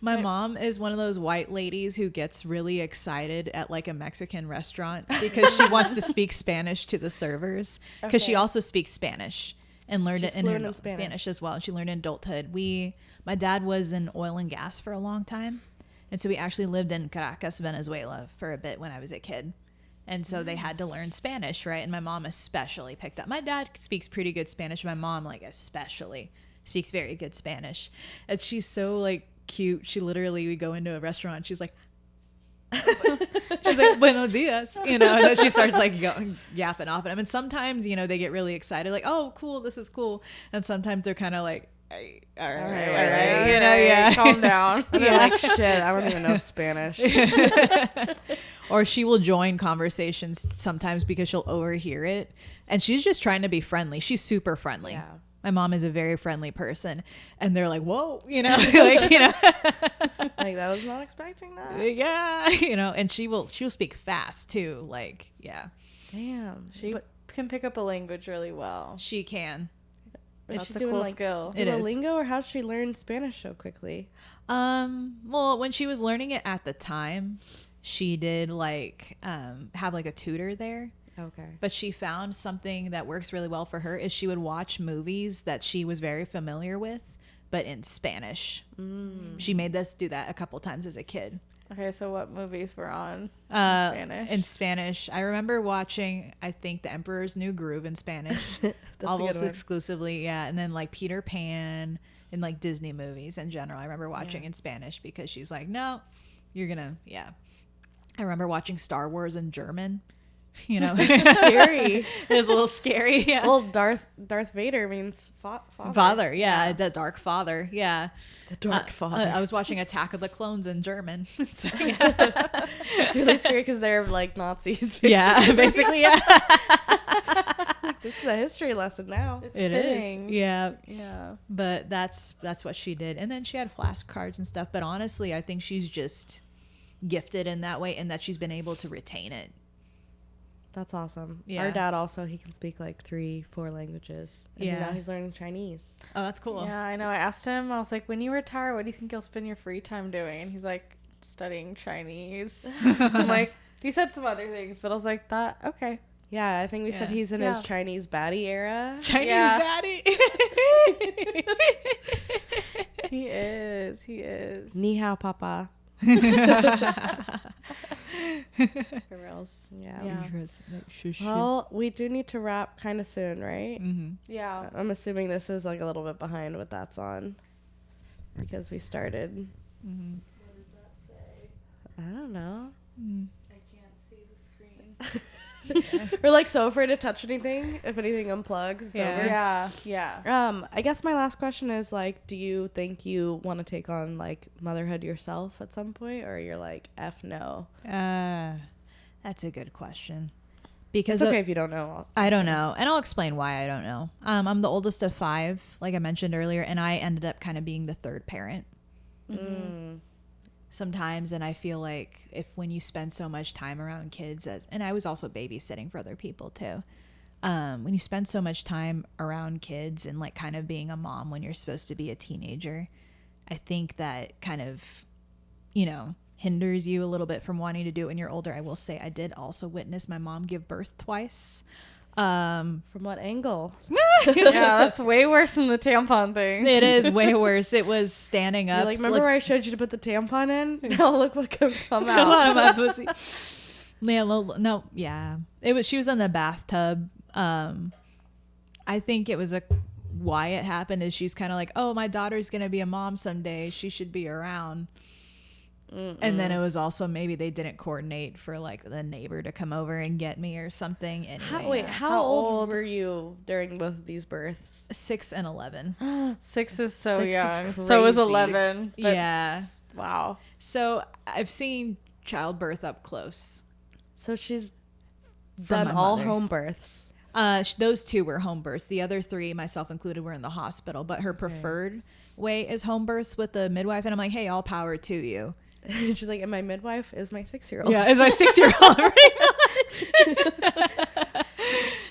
My mom is one of those white ladies who gets really excited at like a Mexican restaurant because she wants to speak Spanish to the servers, because she Okay. also speaks Spanish and learned She's it in her fluent in Spanish. as well. And she learned in adulthood. My dad was in oil and gas for a long time. And so we actually lived in Caracas, Venezuela for a bit when I was a kid. And so they had to learn Spanish, right? And my mom especially picked up. My dad speaks pretty good Spanish. My mom, like, especially speaks very good Spanish. And she's so, like, cute. She literally, we go into a restaurant. She's like, buenos dias, you know, and then she starts, like, yapping off at him. And sometimes, you know, they get really excited, like, oh, cool, this is cool. And sometimes they're kind of like, all right, you know, yeah. Calm down. And they're like, shit, I don't even know Spanish. Or she will join conversations sometimes because she'll overhear it. And she's just trying to be friendly. She's super friendly. Yeah. My mom is a very friendly person. And they're like, whoa, you know, like, you know. Like, I was not expecting that. Yeah, you know, and she'll speak fast too. Like, yeah, Damn. She can pick up a language really well. she can. Is That's she a doing, cool like, skill. It is. Duolingo, or how did she learn Spanish so quickly? Well, when she was learning it at the time, she did like have like a tutor there. Okay. But she found something that works really well for her is she would watch movies that she was very familiar with, but in Spanish. She made us do that a couple times as a kid. Okay, so what movies were on in Spanish? In Spanish, I remember watching, I think, The Emperor's New Groove in Spanish, That's a almost good one. exclusively, yeah. And then like Peter Pan and like Disney movies in general. I remember watching in Spanish because she's like, no, you're gonna, yeah. I remember watching Star Wars in German. You know, Scary. It was a little scary. Yeah. Well, Darth Vader means father. Father, yeah, the Dark Father, yeah. The Dark Father. I was watching Attack of the Clones in German. So, yeah. It's really scary because they're like Nazis. Yeah, basically, yeah. This is a history lesson now. It's It fitting. is, yeah. Yeah. But that's what she did, and then she had flashcards and stuff. But honestly, I think she's just gifted in that way, and that she's been able to retain it. That's awesome. Yeah. Our dad also, he can speak like 3-4 languages. And Yeah. now he's learning Chinese. Oh, that's cool. Yeah, I know. I asked him, I was like, when you retire, what do you think you'll spend your free time doing? And he's like, studying Chinese. I'm like, he said some other things, but I was like, that, okay. Yeah, I think we said Yeah. he's in his Chinese baddie era. Chinese Yeah. baddie. He is. He is. Ni hao, papa. For reals. Yeah. Yeah. Well, we do need to wrap kind of soon, right? Mm-hmm. Yeah. I'm assuming this is like a little bit behind what that's on. Because we started. Mm-hmm. What does that say? I don't know. I can't see the screen. We're like so afraid to touch anything. If anything unplugs, it's over. Yeah. Yeah. I guess my last question is like, do you think you want to take on like motherhood yourself at some point, or you're like, F no? That's a good question. Because It's okay if you don't know. I don't know, and I'll explain why I don't know. I'm the oldest of 5, like I mentioned earlier, and I ended up kind of being the third parent sometimes. And I feel like when you spend so much time around kids, and I was also babysitting for other people too, when you spend so much time around kids and like kind of being a mom when you're supposed to be a teenager, I think that kind of, you know, hinders you a little bit from wanting to do it when you're older. I will say I did also witness my mom give birth twice. From what angle? Yeah, that's way worse than the tampon thing. It is way worse. It was standing up. You're like, remember where I showed you to put the tampon in? Now look what can come out. out of my pussy. Yeah, no, yeah. It was. She was in the bathtub. I think it was why it happened is she's kind of like, oh, my daughter's gonna be a mom someday. She should be around. And then it was also maybe they didn't coordinate for like the neighbor to come over and get me or something. Anyway, How old were you during both of these births? 6 and 11. 6 is so 6 is young. So was crazy. 11. but Yeah. Wow. So I've seen childbirth up close. So she's From done my all mother. home births. Those 2 were home births. The other 3, myself included, were in the hospital. But her preferred way is home births with the midwife. And I'm like, hey, all power to you. She's like, and my midwife is my 6-year-old. Yeah, it's my 6-year-old.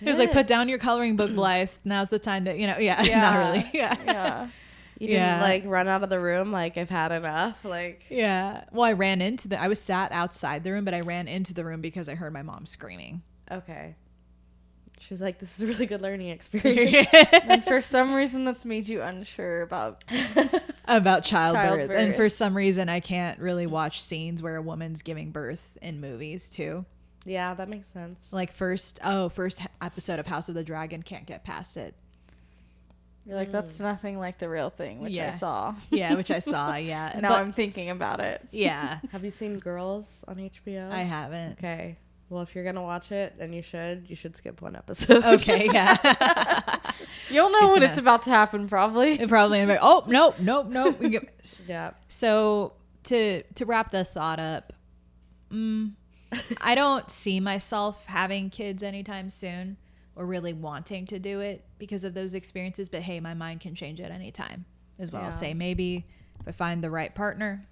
It was like, put down your coloring book, Blythe. Now's the time to, not really. Yeah. You didn't like run out of the room like I've had enough. Like, Yeah. Well, I was sat outside the room, but I ran into the room because I heard my mom screaming. okay. She was like, this is a really good learning experience. And for some reason, that's made you unsure about. About childbirth. And Childbirth. for some reason, I can't really watch scenes where a woman's giving birth in movies too. Yeah, that makes sense. Like first episode of House of the Dragon, can't get past it. You're like, that's nothing like the real thing, which I Yeah. saw. Yeah, which I saw. Yeah. Now But- I'm thinking about it. yeah, Have you seen Girls on HBO? I haven't. Okay. Well, if you're gonna watch it, and you should skip one episode. Okay, yeah. You'll know Good when to it's know. about to happen, probably. It probably am like, oh nope. We get- Yeah. So to wrap the thought up, I don't see myself having kids anytime soon or really wanting to do it because of those experiences. But hey, my mind can change at any time, is what Yeah. I'll say. Maybe if I find the right partner,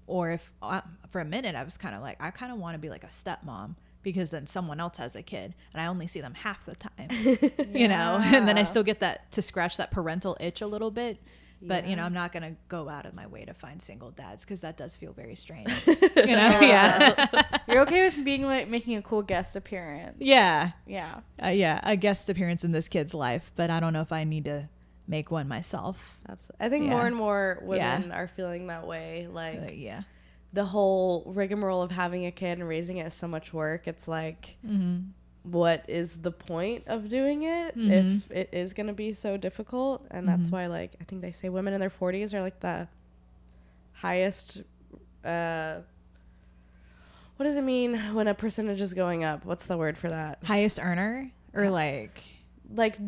or if for a minute I was kind of like, I kind of want to be like a stepmom because then someone else has a kid and I only see them half the time, you know, and then I still get that to scratch that parental itch a little bit. But, I'm not going to go out of my way to find single dads because that does feel very strange, Yeah. You're okay with being like making a cool guest appearance. Yeah. Yeah. A guest appearance in this kid's life, but I don't know if I need to make one myself. Absolutely. I think Yeah. more and more women Yeah. are feeling that way. Like, Yeah. the whole rigmarole of having a kid and raising it is so much work. It's like, what is the point of doing it if it is going to be so difficult? And that's why, like, I think they say women in their 40s are like the highest, what does it mean when a percentage is going up? What's the word for that? Highest earner or like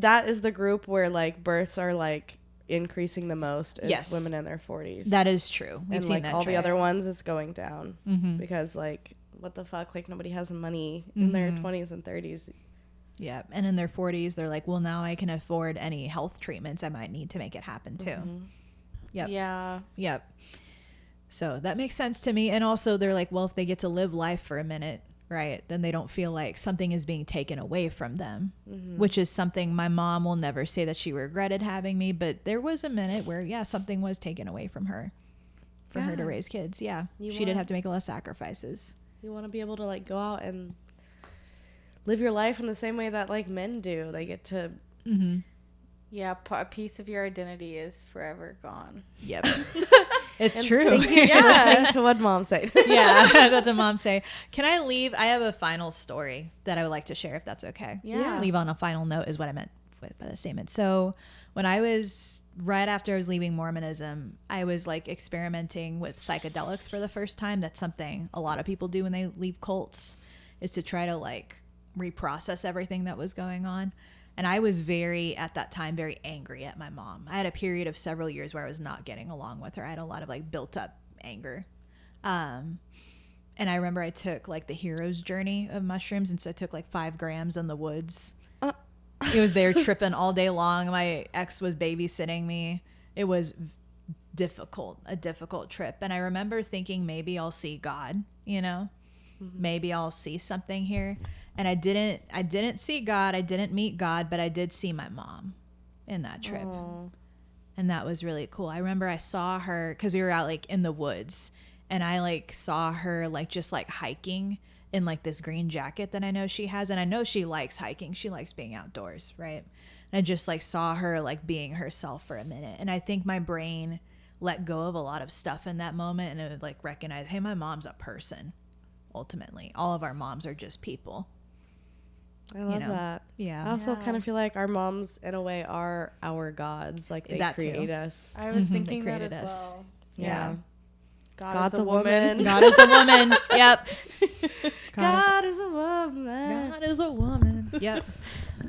That is the group where like births are like increasing the most is Yes. women in their 40s. that is true. We've and seen like that all the trend. other ones is going down because like what the fuck, like nobody has money in their 20s and 30s. Yeah. And in their 40s, they're like, well, now I can afford any health treatments I might need to make it happen too. Yep. Yeah. Yep. So that makes sense to me. And also they're like, well, if they get to live life for a minute, right, then they don't feel like something is being taken away from them, which is something my mom will never say that she regretted having me. But there was a minute where, something was taken away from her for her to raise kids. Yeah. She did have to make a lot of sacrifices. You want to be able to like go out and live your life in the same way that like men do. They get to Yeah. A piece of your identity is forever gone. Yep. It's true. listening to what mom said. Yeah, that's what mom say. Can I leave? I have a final story that I would like to share if that's okay. Yeah. Leave on a final note is what I meant by the statement. So when I was right after I was leaving Mormonism, I was like experimenting with psychedelics for the first time. That's something a lot of people do when they leave cults, is to try to like reprocess everything that was going on. And I was at that time, very angry at my mom. I had a period of several years where I was not getting along with her. I had a lot of like built up anger. And I remember I took like the hero's journey of mushrooms. And so I took like 5 grams in the woods. It was there tripping all day long. My ex was babysitting me. It was a difficult trip. And I remember thinking maybe I'll see God, maybe I'll see something here. And I didn't see God. I didn't meet God, but I did see my mom in that trip. Aw. And that was really cool. I remember I saw her because we were out like in the woods, and I like saw her like just like hiking in like this green jacket that I know she has. And I know she likes hiking. She likes being outdoors, right? And I just like saw her like being herself for a minute. And I think my brain let go of a lot of stuff in that moment, and it would like recognize, hey, my mom's a person. Ultimately, all of our moms are just people. I love that. Yeah. I also Yeah. kind of feel like our moms, in a way, are our gods. Like, they That too. create us. I was They thinking that created as us. well. Yeah. God is a woman. God is a woman. Yep. God is a woman. God is a woman. Yep.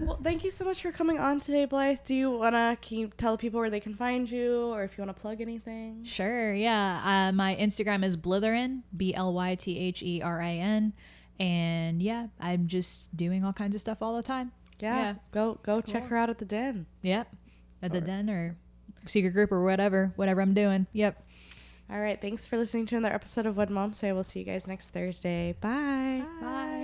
Well, thank you so much for coming on today, Blythe. Do you can you tell people where they can find you, or if you want to plug anything? Sure. Yeah. My Instagram is Blytherin, BLYTHERIN. And yeah, I'm just doing all kinds of stuff all the time. Yeah. Go check her out at the den. Yep. At the den or secret group or whatever I'm doing. Yep. All right. Thanks for listening to another episode of What Mom Say. We'll see you guys next Thursday. Bye. Bye.